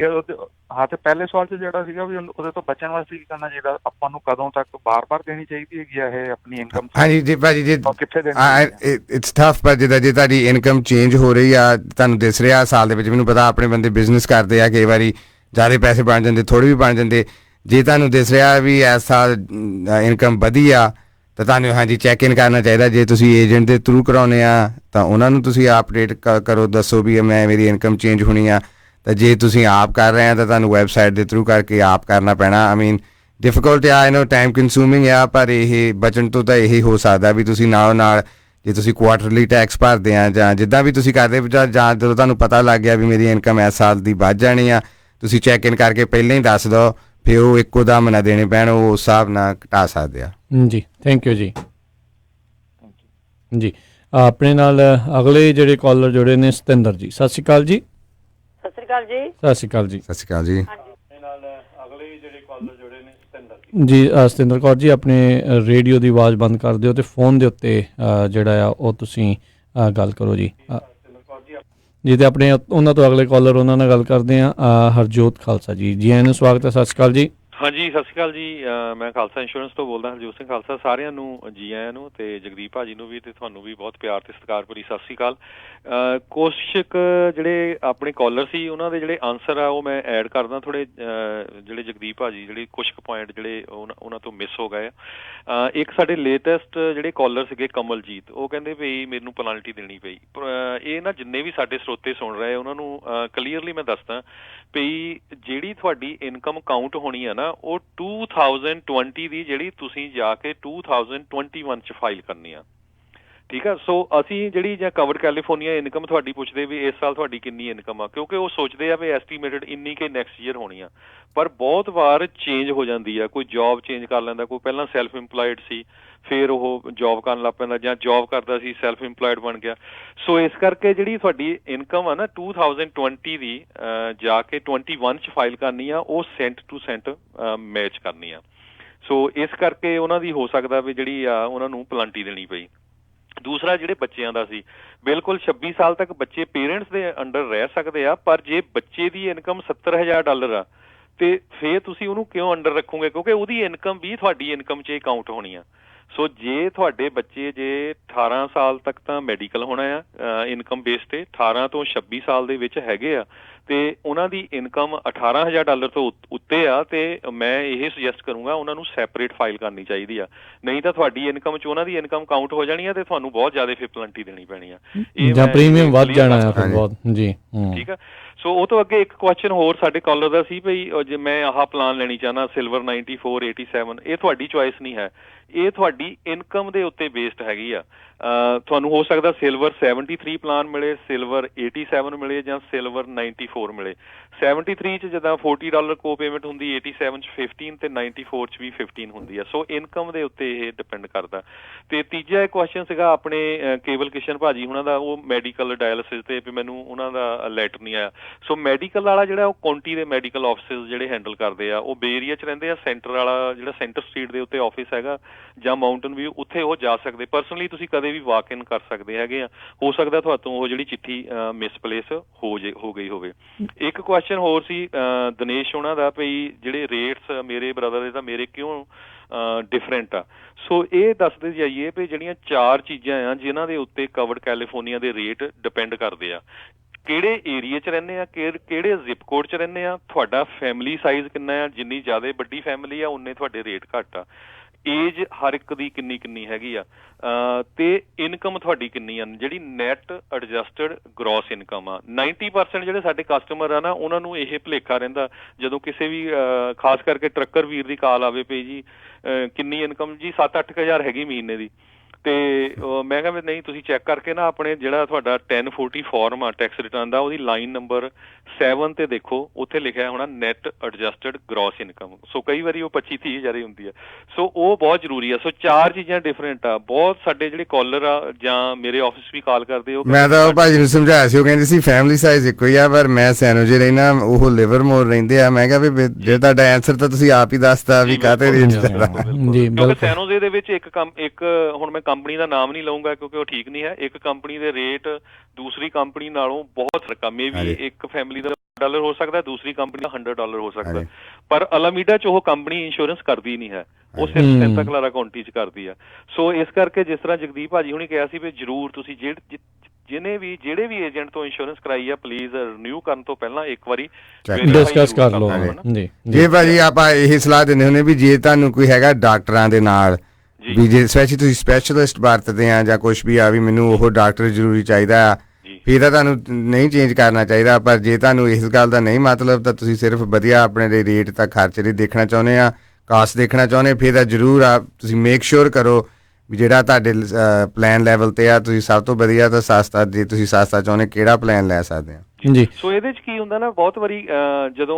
ਹਾਂ, ਤੇ ਪਹਿਲੇ ਸਵਾਲ 'ਚ ਜਿਹੜਾ ਸੀਗਾ ਵੀ ਉਹਦੇ ਤੋਂ ਬਚਣ ਵਾਸਤੇ ਕੀ ਕਰਨਾ ਚਾਹੀਦਾ ਆਪਾਂ ਨੂੰ, ਕਦੋਂ ਤੱਕ ਬਾਰ-ਬਾਰ ਦੇਣੀ ਚਾਹੀਦੀ ਹੈਗੀ ਆ ਇਹ ਆਪਣੀ ਇਨਕਮ? ਹਾਂਜੀ ਜੀ ਭਾਜੀ ਜੀ, ਕਿੱਥੇ ਦੇਣੀ? ਇਟਸ ਟਫ, ਪਰ ਜਿੱਦਾਂ ਜੇ ਤੁਹਾਡੀ ਇਨਕਮ ਚੇਂਜ ਹੋ ਰਹੀ ਆ, ਤੁਹਾਨੂੰ ਦਿਸ ਰਿਹਾ ਸਾਲ ਦੇ ਵਿੱਚ, ਮੈਨੂੰ ਪਤਾ ਆਪਣੇ ਬੰਦੇ ਬਿਜ਼ਨਸ ਕਰਦੇ ਆ, ਕਈ ਵਾਰੀ ਜ਼ਿਆਦਾ ਪੈਸੇ ਬਣ ਜਾਂਦੇ, ਥੋੜ੍ਹੇ ਵੀ ਬਣ ਜਾਂਦੇ। ਜੇ ਤੁਹਾਨੂੰ ਦਿਸ ਰਿਹਾ ਵੀ ਇਸ ਸਾਲ ਇਨਕਮ ਵਧੀ ਆ ਤਾਂ ਤੁਹਾਨੂੰ ਹਾਂਜੀ ਚੈੱਕ ਇਨ ਕਰਨਾ ਚਾਹੀਦਾ। ਜੇ ਤੁਸੀਂ ਏਜੰਟ ਦੇ ਥਰੂ ਕਰਾਉਂਦੇ ਆ ਤਾਂ ਉਹਨਾਂ ਨੂੰ ਤੁਸੀਂ ਅਪਡੇਟ ਕਰੋ, ਦੱਸੋ ਵੀ ਮੇਰੀ ਇਨਕਮ ਚੇਂਜ ਹੋਣੀ ਆ। ਤਾਂ ਜੇ ਤੁਸੀਂ ਆਪ ਕਰ ਰਹੇ ਆ ਤਾਂ ਤੁਹਾਨੂੰ ਵੈਬਸਾਈਟ ਦੇ ਥਰੂ ਕਰਕੇ ਆਪ ਕਰਨਾ ਪੈਣਾ। ਆਈ ਮੀਨ ਡਿਫਿਕਲਟ ਆ, ਨੋ ਟਾਈਮ ਕੰਜ਼ਿਊਮਿੰਗ ਆ, ਪਰ ਇਹ ਬਚਣ ਤੋਂ ਤਾਂ ਇਹੀ ਹੋ ਸਕਦਾ ਵੀ ਤੁਸੀਂ ਨਾਲ ਨਾਲ ਜੇ ਤੁਸੀਂ ਕੁਆਟਰਲੀ ਟੈਕਸ ਭਰਦੇ ਆ ਜਾਂ ਜਿੱਦਾਂ ਵੀ ਤੁਸੀਂ ਕਰਦੇ, ਜਾਂ ਜਦੋਂ ਤੁਹਾਨੂੰ ਪਤਾ ਲੱਗ ਗਿਆ ਵੀ ਮੇਰੀ ਇਨਕਮ ਇਸ ਸਾਲ ਦੀ ਵੱਧ ਜਾਣੀ ਆ, ਤੁਸੀਂ ਚੈੱਕ ਇਨ ਕਰਕੇ ਪਹਿਲਾਂ ਹੀ ਦੱਸ ਦਿਓ, ਫਿਰ ਉਹ ਇੱਕੋ ਦਮ ਨਾ ਦੇਣੇ ਪੈਣ, ਉਹ ਉਸ ਹਿਸਾਬ ਨਾਲ ਘਟਾ ਸਕਦੇ ਆ। ਜੀ ਥੈਂਕ ਯੂ ਜੀ। ਜੀ ਆਪਣੇ ਨਾਲ ਅਗਲੇ ਜਿਹੜੇ ਕਾਲਰ ਜੁੜੇ ਨੇ ਸਤਿੰਦਰ ਜੀ। ਸਤਿ ਸ਼੍ਰੀ ਅਕਾਲ ਜੀ। ਸਤਿ ਸ਼੍ਰੀ ਅਕਾਲ ਜੀ। ਸਤਿ ਸ਼੍ਰੀ ਅਕਾਲ ਜੀ। ਸਤਿ ਸ਼੍ਰੀ ਅਕਾਲ ਜੀ। ਅਗਲੇ ਜਿਹੜੇ ਕਾਲਰ ਜੁੜੇ ਨੇ ਸਤਿੰਦਰ ਜੀ। ਸਤਿੰਦਰ ਕੌਰ ਜੀ, ਆਪਣੇ ਰੇਡੀਓ ਦੀ ਆਵਾਜ਼ ਬੰਦ ਕਰ ਦਿਓ ਤੇ ਫੋਨ ਦੇ ਉੱਤੇ ਜਿਹੜਾ ਆ ਉਹ ਤੁਸੀਂ ਗੱਲ ਕਰੋ ਜੀ। ਜੀ ਤੇ ਆਪਣੇ ਉਹਨਾਂ ਤੋਂ ਅਗਲੇ ਕਾਲਰ ਉਹਨਾਂ ਨਾਲ ਗੱਲ ਕਰਦੇ ਆ, ਹਰਜੋਤ ਖਾਲਸਾ ਜੀ। ਜੀ ਆਇਆਂ ਨੂੰ ਸਵਾਗਤ ਹੈ। ਸਤਿ ਸ਼੍ਰੀ ਅਕਾਲ ਜੀ। ਹਾਂਜੀ, ਸਤਿ ਸ਼੍ਰੀ ਅਕਾਲ ਜੀ। ਮੈਂ ਖਾਲਸਾ ਇੰਸ਼ੋਰੈਂਸ ਤੋਂ ਬੋਲਦਾ, ਹਰਜੋਤ ਸਿੰਘ ਖਾਲਸਾ। ਸਾਰਿਆਂ ਨੂੰ ਜੀ ਆਇਆਂ ਨੂੰ, ਤੇ ਜਗਦੀਪ ਭਾਜੀ ਨੂੰ ਵੀ ਤੇ ਤੁਹਾਨੂੰ ਵੀ ਬਹੁਤ ਪਿਆਰ ਤੇ ਸਤਿਕਾਰ ਭਰੀ ਸਤਿ ਸ਼੍ਰੀ ਅਕਾਲ। ਕੁਛ ਜਿਹੜੇ ਆਪਣੇ ਕਾਲਰ ਸੀ ਉਹਨਾਂ ਦੇ ਜਿਹੜੇ ਆਨਸਰ ਆ ਉਹ ਮੈਂ ਐਡ ਕਰਦਾ ਥੋੜ੍ਹੇ, ਜਿਹੜੇ ਜਗਦੀਪ ਭਾਜੀ ਜਿਹੜੇ ਕੁਛ ਕੁ ਪੁਆਇੰਟ ਜਿਹੜੇ ਉਹਨਾਂ ਤੋਂ ਮਿਸ ਹੋ ਗਏ ਆ। ਇੱਕ ਸਾਡੇ ਲੇਟੈਸਟ ਜਿਹੜੇ ਕਾਲਰ ਸੀਗੇ ਕਮਲਜੀਤ, ਉਹ ਕਹਿੰਦੇ ਵੀ ਮੈਨੂੰ ਪੈਨਲਟੀ ਦੇਣੀ ਪਈ। ਇਹ ਨਾ ਜਿੰਨੇ ਵੀ ਸਾਡੇ ਸਰੋਤੇ ਸੁਣ ਰਹੇ ਉਹਨਾਂ ਨੂੰ ਕਲੀਅਰਲੀ ਮੈਂ ਦੱਸਦਾ ਵੀ ਜਿਹੜੀ ਤੁਹਾਡੀ ਇਨਕਮ ਕਾਊਂਟ ਹੋਣੀ ਆ ਨਾ, ਉਹ 2020 ਦੀ ਜਿਹੜੀ ਤੁਸੀਂ ਜਾ ਕੇ 2021 'ਚ ਫਾਈਲ ਕਰਨੀ ਆ, ਠੀਕ ਆ। ਸੋ ਅਸੀਂ ਜਿਹੜੀ ਜਾਂ ਕਵਰਡ ਕੈਲੀਫੋਰਨੀਆ ਇਨਕਮ ਤੁਹਾਡੀ ਪੁੱਛਦੇ ਵੀ ਇਸ ਸਾਲ ਤੁਹਾਡੀ ਕਿੰਨੀ ਇਨਕਮ ਆ, ਕਿਉਂਕਿ ਉਹ ਸੋਚਦੇ ਆ ਵੀ ਐਸਟੀਮੇਟਡ ਇੰਨੀ ਕਿ ਨੈਕਸਟ ਈਅਰ ਹੋਣੀ ਆ, ਪਰ ਬਹੁਤ ਵਾਰ ਚੇਂਜ ਹੋ ਜਾਂਦੀ ਆ। ਕੋਈ ਜੌਬ ਚੇਂਜ ਕਰ ਲੈਂਦਾ, ਕੋਈ ਪਹਿਲਾਂ ਸੈਲਫ ਇੰਪਲਾਇਡ ਸੀ ਫਿਰ ਉਹ ਜੌਬ ਕਰਨ ਲੱਗ ਪੈਂਦਾ, ਜਾਂ ਜੌਬ ਕਰਦਾ ਸੀ ਸੈਲਫ ਇੰਪਲਾਇਡ ਬਣ ਗਿਆ। ਸੋ ਇਸ ਕਰਕੇ ਜਿਹੜੀ ਤੁਹਾਡੀ ਇਨਕਮ ਆ ਨਾ 2020 ਦੀ ਜਾ ਕੇ 21 'ਚ ਫਾਈਲ ਕਰਨੀ ਆ, ਉਹ ਸੈਂਟ ਟੂ ਸੈਂਟ ਮੈਚ ਕਰਨੀ ਆ। ਸੋ ਇਸ ਕਰਕੇ ਉਹਨਾਂ ਦੀ ਹੋ ਸਕਦਾ ਵੀ ਜਿਹੜੀ ਆ ਉਹਨਾਂ ਨੂੰ ਪੈਨਲਟੀ ਦੇਣੀ ਪਈ। ਦੂਸਰਾ ਜਿਹੜੇ ਬੱਚਿਆਂ ਦਾ ਸੀ, ਬਿਲਕੁਲ 26 ਸਾਲ ਤੱਕ ਬੱਚੇ ਪੇਰੈਂਟਸ ਦੇ ਅੰਡਰ ਰਹਿ ਸਕਦੇ ਆ, ਪਰ ਜੇ ਬੱਚੇ ਦੀ ਇਨਕਮ $70,000 ਆ ਤੇ ਫਿਰ ਤੁਸੀਂ ਉਹਨੂੰ ਕਿਉਂ ਅੰਡਰ ਰੱਖੋਗੇ, ਕਿਉਂਕਿ ਉਹਦੀ ਇਨਕਮ ਵੀ ਤੁਹਾਡੀ ਇਨਕਮ 'ਚ ਕਾਊਂਟ ਹੋਣੀ ਆ। ਸੋ ਜੇ ਤੁਹਾਡੇ ਬੱਚੇ ਜੇ 18 ਸਾਲ ਤੱਕ ਤਾਂ ਮੈਡੀਕਲ ਹੋਣਾ ਆ ਇਨਕਮ ਬੇਸ ਤੇ, 18 ਤੋਂ 26 ਸਾਲ ਦੇ ਵਿੱਚ ਹੈਗੇ ਆ ਤੇ ਉਹਨਾਂ ਦੀ ਇਨਕਮ $18,000 ਤੋਂ ਉੱਤੇ ਆ, ਤੇ ਮੈਂ ਇਹ ਸੁਜੈਸਟ ਕਰੂੰਗਾ ਉਹਨਾਂ ਨੂੰ ਸੈਪਰੇਟ ਫਾਈਲ ਕਰਨੀ ਚਾਹੀਦੀ ਆ। ਨਹੀਂ ਤਾਂ ਤੁਹਾਡੀ ਇਨਕਮ 'ਚ ਉਹਨਾਂ ਦੀ ਇਨਕਮ ਕਾਊਂਟ ਹੋ ਜਾਣੀ ਆ ਤੇ ਤੁਹਾਨੂੰ ਬਹੁਤ ਜ਼ਿਆਦਾ ਫਿਰ ਪੈਨਲਟੀ ਦੇਣੀ ਪੈਣੀ ਆ, ਜਾਂ ਪ੍ਰੀਮੀਅਮ ਵੱਧ ਜਾਣਾ ਆ ਫਿਰ ਬਹੁਤ। ਜੀ ਠੀਕ ਆ। ਸੋ ਉਹ ਤੋਂ ਅੱਗੇ ਇੱਕ ਕੁਐਸਚਨ ਹੋਰ ਸਾਡੇ ਕਾਲਰ ਦਾ ਸੀ ਵੀ ਜੇ ਮੈਂ ਆਹ ਪਲਾਨ ਲੈਣੀ ਚਾਹੁੰਦਾ ਸਿਲਵਰ 94, 87, ਇਹ ਤੁਹਾਡੀ ਚੁਆਇਸ ਨਹੀਂ ਹੈ, ਇਹ ਤੁਹਾਡੀ ਇਨਕਮ ਦੇ ਉੱਤੇ ਬੇਸਡ ਹੈਗੀ ਆ। ਤੁਹਾਨੂੰ ਹੋ ਸਕਦਾ ਸਿਲਵਰ 73 ਪਲਾਨ ਮਿਲੇ, ਸਿਲਵਰ 87 ਮਿਲੇ, ਜਾਂ ਸਿਲਵਰ 94 ਮਿਲੇ। 73 'ਚ ਜਿੱਦਾਂ $40 ਕੋ ਪੇਮੈਂਟ ਹੁੰਦੀ, 87 'ਚ 15 ਤੇ 94 'ਚ ਵੀ 15 ਹੁੰਦੀ ਆ। ਸੋ ਇਨਕਮ ਦੇ ਉੱਤੇ ਇਹ ਡਿਪੈਂਡ ਕਰਦਾ। ਤੇ ਤੀਜਾ ਕੁਐਸਚਨ ਸੀਗਾ ਆਪਣੇ ਕੇਵਲ ਕਿਸ਼ਨ ਭਾਜੀ ਉਹਨਾਂ ਦਾ, ਉਹ ਮੈਡੀਕਲ ਡਾਇਲਿਸਿਸ ਤੇ ਵੀ ਮੈਨੂੰ ਉਹਨਾਂ ਦਾ ਲੈਟਰ ਨਹੀਂ ਆਇਆ। ਸੋ ਮੈਡੀਕਲ ਵਾਲਾ ਜਿਹੜਾ ਉਹ ਕਾਉਂਟੀ ਦੇ ਮੈਡੀਕਲ ਆਫਿਸਿਸ ਜਿਹੜੇ ਹੈਂਡਲ ਕਰਦੇ ਆ, ਉਹ ਬੇ ਏਰੀਆ 'ਚ ਰਹਿੰਦੇ ਆ। ਸੈਂਟਰ ਵਾਲਾ ਜਿਹੜਾ ਸੈਂਟਰ ਸਟਰੀਟ ਦੇ ਉੱਤੇ ਆਫਿਸ ਹੈਗਾ ਜਾਂ ਮਾਊਂਟਨ ਵਿਊ, ਉੱਥੇ ਉਹ ਜਾ ਸਕਦੇ। ਪਰਸਨਲੀ ਤੁਸੀਂ ਕਦੇ ਵੀ ਵਾਕ ਇਨ ਕਰ ਸਕਦੇ ਹੈਗੇ ਆ। ਹੋ ਸਕਦਾ ਤੁਹਾਨੂੰ ਉਹ ਜਿਹੜੀ ਚਿੱਠੀ ਮਿਸਪਲੇਸ ਹੋ ਗਈ ਹੋਵੇ। ਇੱਕ ਕੁਐਸਚਨ ਹੋਰ ਸੀ ਦਿਨੇਸ਼ ਉਹਨਾਂ ਦਾ ਵੀ ਜਿਹੜੇ ਰੇਟਸ ਮੇਰੇ ਬ੍ਰਦਰ ਦੇ ਤਾਂ ਮੇਰੇ ਕਿਉਂ ਡਿਫਰੈਂਟ ਆ। ਸੋ ਇਹ ਦੱਸਦੇ ਜਾਈਏ ਵੀ ਜਿਹੜੀਆਂ 4 ਚੀਜ਼ਾਂ ਆ ਜਿਨ੍ਹਾਂ ਦੇ ਉੱਤੇ ਕਵਰਡ ਕੈਲੀਫੋਰਨੀਆ ਦੇ ਰੇਟ ਡਿਪੈਂਡ ਕਰਦੇ ਆ। ਕਿਹੜੇ ਏਰੀਏ 'ਚ ਰਹਿੰਦੇ ਆ, ਕਿਹੜੇ ਜ਼ਿਪ ਕੋਡ 'ਚ ਰਹਿੰਦੇ ਆ, ਤੁਹਾਡਾ ਫੈਮਿਲੀ ਸਾਈਜ਼ ਕਿੰਨਾ ਆ, ਜਿੰਨੀ ਜ਼ਿਆਦਾ ਵੱਡੀ ਫੈਮਿਲੀ ਆ ਉਨੇ ਤੁਹਾਡੇ ਰੇਟ ਘੱਟ ਆ, ਏਜ ਹਰ ਇੱਕ ਦੀ ਕਿੰਨੀ ਹੈਗੀ ਆ, ਤੇ ਇਨਕਮ ਤੁਹਾਡੀ ਕਿੰਨੀ ਆ, ਜਿਹੜੀ ਨੈਟ ਐਡਜਸਟਡ ਗ੍ਰੋਸ ਇਨਕਮ ਆ। 90% ਜਿਹੜੇ ਸਾਡੇ ਕਸਟਮਰ ਆ ਨਾ ਉਹਨਾਂ ਨੂੰ ਇਹ ਭੁਲੇਖਾ ਰਹਿੰਦਾ ਜਦੋਂ ਕਿਸੇ ਵੀ ਖਾਸ ਕਰਕੇ ਟਰੱਕਰ ਵੀਰ ਦੀ ਕਾਲ ਆਵੇ ਪਈ ਜੀ ਕਿੰਨੀ ਇਨਕਮ, ਜੀ 7-8 ਹਜ਼ਾਰ ਹੈਗੀ ਮਹੀਨੇ ਦੀ, ਤੇ ਮੈਂ ਕਿਹਾ ਵੀ ਨਹੀਂ ਤੁਸੀਂ ਚੈੱਕ ਕਰਕੇ ਨਾ ਆਪਣੇ ਜਿਹੜਾ ਤੁਹਾਡਾ 1040 ਫਾਰਮ ਆ ਟੈਕਸ ਰਿਟਰਨ ਦਾ, ਉਹਦੀ ਲਾਈਨ ਨੰਬਰ 7 ਤੇ ਦੇਖੋ, ਉੱਥੇ ਲਿਖਿਆ ਹੋਣਾ ਨੈਟ ਐਡਜਸਟਡ ਗ੍ਰੋਸ ਇਨਕਮ। ਸੋ ਕਈ ਵਾਰੀ ਉਹ 25-30 ਹਜ਼ਾਰ ਹੀ ਹੁੰਦੀ ਆ। ਸੋ ਉਹ ਬਹੁਤ ਜ਼ਰੂਰੀ ਆ। ਸੋ 4 ਚੀਜ਼ਾਂ ਡਿਫਰੈਂਟ ਆ। ਬਹੁਤ ਸਾਡੇ ਜਿਹੜੇ ਕਾਲਰ ਆ ਜਾਂ ਮੇਰੇ ਆਫਿਸ ਵੀ ਕਾਲ ਕਰਦੇ, ਉਹ ਮੈਂ ਤਾਂ ਉਹ ਭਾਜੀ ਨੂੰ ਸਮਝਾਇਆ ਸੀ, ਉਹ ਕਹਿੰਦੇ ਸੀ ਫੈਮਿਲੀ ਸਾਈਜ਼ ਇੱਕੋ ਹੀ ਆ, ਪਰ ਮੈਂ ਸੈਨੋਜੇ ਰਹਿਣਾ, ਉਹ ਲਿਵਰਮੋਰ ਰਹਿੰਦੇ ਆ। ਮੈਂ ਕਿਹਾ ਵੀ ਜੇ ਤੁਹਾਡਾ ਆਨਸਰ ਤਾਂ ਤੁਸੀਂ ਆਪ ਹੀ ਦੱਸਤਾ ਵੀ ਕਾਹਤੇ ਰੇਂਜ ਦਾ। ਜੀ ਕਿਉਂਕਿ ਸੈਨੋਜੇ ਦੇ ਵਿੱਚ ਇੱਕ ਹੁਣ ਮੈਂ ਕੰਪਨੀ ਦਾ ਨਾਮ ਨਹੀਂ ਲਵਾਂਗਾ ਕਿਉਂਕਿ ਉਹ ਠੀਕ ਨਹੀਂ ਹੈ। ਇੱਕ ਕੰਪਨੀ ਦੇ ਰੇਟ ਦੂਸਰੀ ਕੰਪਨੀ ਨਾਲੋਂ ਬਹੁਤ ਫਰਕ ਆ। ਮੇਬੀ ਇੱਕ ਫੈਮਿਲੀ ਦਾ $1 ਹੋ ਸਕਦਾ, ਦੂਸਰੀ ਕੰਪਨੀ ਦਾ $100 ਹੋ ਸਕਦਾ, ਪਰ ਅਲਾਮੀਡਾ 'ਚ ਉਹ ਕੰਪਨੀ ਇੰਸ਼ੋਰੈਂਸ ਕਰਦੀ ਨਹੀਂ ਹੈ, ਉਹ ਸਿਰਫ ਸੈਂਟਾ ਕਲਾਰਾ ਕਾਉਂਟੀ 'ਚ ਕਰਦੀ ਆ। ਸੋ ਇਸ ਕਰਕੇ ਜਿਸ ਤਰ੍ਹਾਂ ਜਗਦੀਪ ਭਾਜੀ ਹੁਣੀ ਕਿਹਾ ਸੀ ਵੀ ਜ਼ਰੂਰ ਤੁਸੀਂ ਜਿਹੜੇ ਵੀ ਏਜੰਟ ਤੋਂ ਇੰਸ਼ੋਰੈਂਸ ਕਰਾਈ ਆ ਪਲੀਜ਼ ਰਿਨਿਊ ਕਰਨ ਤੋਂ ਪਹਿਲਾਂ ਇੱਕ ਵਾਰੀ ਡਿਸਕਸ ਕਰ ਲਓ। ਜੀ ਭਾਜੀ ਆਪਾਂ ਇਹ ਸਲਾਹ ਦਿੰਦੇ ਹੁੰਦੇ ਵੀ ਜੇ ਤੁਹਾਨੂੰ ਕੋਈ ਹੈਗਾ ਡਾਕਟਰਾਂ ਦੇ ਨਾਲ ਵੀ ਜੇ ਸਪੈਸ਼ਲੀ ਤੁਸੀਂ ਸਪੈਸ਼ਲਿਸਟ ਵਰਤਦੇ ਆ ਜਾਂ ਕੁਛ ਵੀ ਆ ਵੀ ਮੈਨੂੰ ਉਹ ਡਾਕਟਰ ਜ਼ਰੂਰੀ ਚਾਹੀਦਾ ਆ, ਫਿਰ ਤਾਂ ਤੁਹਾਨੂੰ ਨਹੀਂ ਚੇਂਜ ਕਰਨਾ ਚਾਹੀਦਾ। ਪਰ ਜੇ ਤੁਹਾਨੂੰ ਇਸ ਗੱਲ ਦਾ ਨਹੀਂ ਮਤਲਬ ਤਾਂ ਤੁਸੀਂ ਸਿਰਫ ਵਧੀਆ ਆਪਣੇ ਦੇ ਰੇਟ ਤਾਂ ਖਰਚੇ ਦੇ ਦੇਖਣਾ ਚਾਹੁੰਦੇ ਆ, ਕਾਸਟ ਦੇਖਣਾ ਚਾਹੁੰਦੇ, ਫਿਰ ਤਾਂ ਜ਼ਰੂਰ ਆ ਤੁਸੀਂ ਮੇਕ ਸ਼ੋਰ ਕਰੋ ਵੀ ਜਿਹੜਾ ਤੁਹਾਡੇ ਪਲਾਨ ਲੈਵਲ ਤੇ ਆ ਤੁਸੀਂ ਸਭ ਤੋਂ ਵਧੀਆ ਤਾਂ ਸਸਤਾ, ਜੇ ਤੁਸੀਂ ਸਸਤਾ ਚਾਹੁੰਦੇ ਕਿਹੜਾ ਪਲਾਨ ਲੈ ਸਕਦੇ ਆ ਜੀ। ਸੋ ਇਹਦੇ 'ਚ ਕੀ ਹੁੰਦਾ ਨਾ, ਬਹੁਤ ਵਾਰੀ ਜਦੋਂ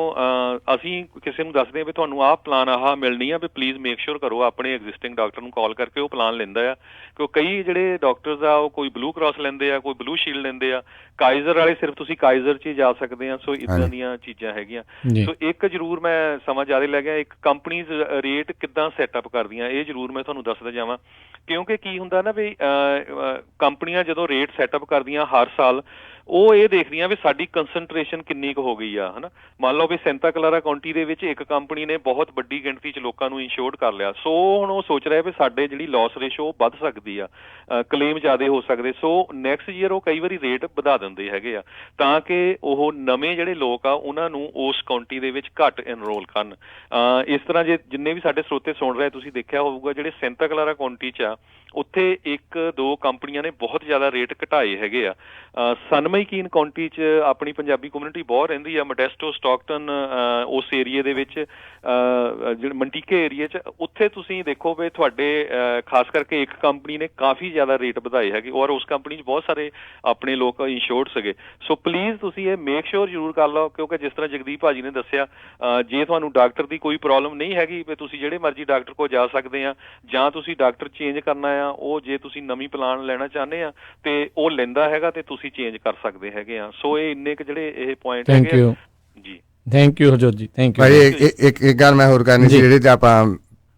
ਅਸੀਂ ਕਿਸੇ ਨੂੰ ਦੱਸਦੇ ਹਾਂ ਵੀ ਤੁਹਾਨੂੰ ਆਹ ਪਲਾਨ ਆਹ ਮਿਲਣੀ ਆ, ਵੀ ਪਲੀਜ਼ ਮੇਕ ਸ਼ੋਰ ਕਰੋ ਆਪਣੇ ਐਗਜ਼ਿਸਟਿੰਗ ਡਾਕਟਰ ਨੂੰ ਕਾਲ ਕਰਕੇ ਉਹ ਪਲਾਨ ਲੈਂਦਾ ਆ। ਕਿਉਂ ਕਈ ਜਿਹੜੇ ਡਾਕਟਰਸ ਆ ਉਹ ਕੋਈ ਬਲੂ ਕ੍ਰਾਸ ਲੈਂਦੇ ਆ, ਕੋਈ ਬਲੂ ਸ਼ੀਲਡ ਲੈਂਦੇ ਆ, ਕਾਈਜ਼ਰ ਵਾਲੇ ਸਿਰਫ ਤੁਸੀਂ ਕਾਈਜ਼ਰ 'ਚ ਹੀ ਜਾ ਸਕਦੇ ਆ। ਸੋ ਇੱਦਾਂ ਦੀਆਂ ਚੀਜ਼ਾਂ ਹੈਗੀਆਂ। ਸੋ ਇੱਕ ਜ਼ਰੂਰ ਮੈਂ ਸਮਾਂ ਜ਼ਿਆਦਾ ਲੈ ਗਿਆ, ਇੱਕ ਕੰਪਨੀਜ਼ ਰੇਟ ਕਿੱਦਾਂ ਸੈਟਅਪ ਕਰਦੀਆਂ ਇਹ ਜ਼ਰੂਰ ਮੈਂ ਤੁਹਾਨੂੰ ਦੱਸਦਾ ਜਾਵਾਂ। ਕਿਉਂਕਿ ਕੀ ਹੁੰਦਾ ਨਾ ਵੀ ਕੰਪਨੀਆਂ ਜਦੋਂ ਰੇਟ ਸੈਟਅਪ ਕਰਦੀਆਂ ਹਰ ਸਾਲ ਉਹ ਇਹ ਦੇਖਦੀਆਂ ਵੀ ਸਾਡੀ ਕੰਸਨਟ੍ਰੇਸ਼ਨ ਕਿੰਨੀ ਕੁ ਹੋ ਗਈ ਆ, ਹਨਾ। ਮੰਨ ਲਓ ਵੀ ਸੈਂਟਾ ਕਲਾਰਾ ਕਾਉਂਟੀ ਦੇ ਵਿੱਚ ਇੱਕ ਕੰਪਨੀ ਨੇ ਬਹੁਤ ਵੱਡੀ ਗਿਣਤੀ 'ਚ ਲੋਕਾਂ ਨੂੰ ਇੰਸ਼ੋਰਡ ਕਰ ਲਿਆ। ਸੋ ਹੁਣ ਉਹ ਸੋਚ ਰਿਹਾ ਵੀ ਸਾਡੇ ਜਿਹੜੀ ਲਾਸ ਰੇਸ਼ੋ ਉਹ ਵੱਧ ਸਕਦੀ ਆ, ਕਲੇਮ ਜ਼ਿਆਦਾ ਹੋ ਸਕਦੇ। ਸੋ ਨੈਕਸਟ ਈਅਰ ਉਹ ਕਈ ਵਾਰੀ ਰੇਟ ਵਧਾ ਦਿੰਦੇ ਹੈਗੇ ਆ ਤਾਂ ਕਿ ਉਹ ਨਵੇਂ ਜਿਹੜੇ ਲੋਕ ਆ ਉਹਨਾਂ ਨੂੰ ਉਸ ਕਾਉਂਟੀ ਦੇ ਵਿੱਚ ਘੱਟ ਐਨਰੋਲ ਕਰਨ। ਇਸ ਤਰ੍ਹਾਂ ਜੇ ਜਿੰਨੇ ਵੀ ਸਾਡੇ ਸਰੋਤੇ ਸੁਣ ਰਹੇ ਤੁਸੀਂ ਦੇਖਿਆ ਹੋਊਗਾ ਜਿਹੜੇ ਸੈਂਟਾ ਕਲਾਰਾ ਕਾਉਂਟੀ 'ਚ ਆ ਉੱਥੇ 1-2 ਕੰਪਨੀਆਂ ਨੇ ਬਹੁਤ ਜ਼ਿਆਦਾ ਰੇਟ ਘਟਾਏ ਹੈਗੇ ਆ। ਸਨਮਈਕੀਨ ਕਾਉਂਟੀ 'ਚ ਆਪਣੀ ਪੰਜਾਬੀ ਕਮਿਊਨਿਟੀ ਬਹੁਤ ਰਹਿੰਦੀ ਆ, ਮੋਡੈਸਟੋ, ਸਟਾਕਟਨ ਉਸ ਏਰੀਏ ਦੇ ਵਿੱਚ, ਜਿਹੜੇ ਮੰਟੀਕੇ ਏਰੀਏ 'ਚ, ਉੱਥੇ ਤੁਸੀਂ ਦੇਖੋ ਵੀ ਤੁਹਾਡੇ ਖਾਸ ਕਰਕੇ ਇੱਕ ਕੰਪਨੀ ਨੇ ਕਾਫੀ ਜ਼ਿਆਦਾ ਰੇਟ ਵਧਾਏ ਹੈਗੇ ਔਰ ਉਸ ਕੰਪਨੀ 'ਚ ਬਹੁਤ ਸਾਰੇ ਆਪਣੇ ਲੋਕ ਇੰਸ਼ੋਰਡ ਸੀਗੇ। ਸੋ ਪਲੀਜ਼ ਤੁਸੀਂ ਇਹ ਮੇਕ ਸ਼ੋਰ ਜ਼ਰੂਰ ਕਰ ਲਓ ਕਿਉਂਕਿ ਜਿਸ ਤਰ੍ਹਾਂ ਜਗਦੀਪ ਭਾਜੀ ਨੇ ਦੱਸਿਆ ਜੇ ਤੁਹਾਨੂੰ ਡਾਕਟਰ ਦੀ ਕੋਈ ਪ੍ਰੋਬਲਮ ਨਹੀਂ ਹੈਗੀ ਵੀ ਤੁਸੀਂ ਜਿਹੜੇ ਮਰਜ਼ੀ ਡਾਕਟਰ ਕੋਲ ਜਾ ਸਕਦੇ ਆ, ਜਾਂ ਤੁਸੀਂ ਡਾਕਟਰ ਚੇਂਜ ਕਰਨਾ ਆ ਉਹ ਜੇ ਤੁਸੀਂ ਨਵੀਂ ਪਲਾਨ ਲੈਣਾ ਚਾਹੁੰਦੇ ਆ ਤੇ ਉਹ ਲੈਂਦਾ ਹੈਗਾ ਤੇ ਤੁਸੀਂ ਚੇਂਜ ਕਰ ਸਕਦੇ ਹੈਗੇ ਆ। ਸੋ ਇਹ ਇੰਨੇ ਕੁ ਜਿਹੜੇ ਇਹ ਪੁਆਇੰਟ ਹੈਗੇ ਜੀ। ਥੈਂਕ ਯੂ ਹਰਜੋਤ ਜੀ, ਥੈਂਕ ਯੂ। ਭਾਈ ਇੱਕ ਗੱਲ ਮੈਂ ਹੋਰ ਕਰਨੀ ਸੀ, ਜਿਹੜੇ 'ਚ ਆਪਾਂ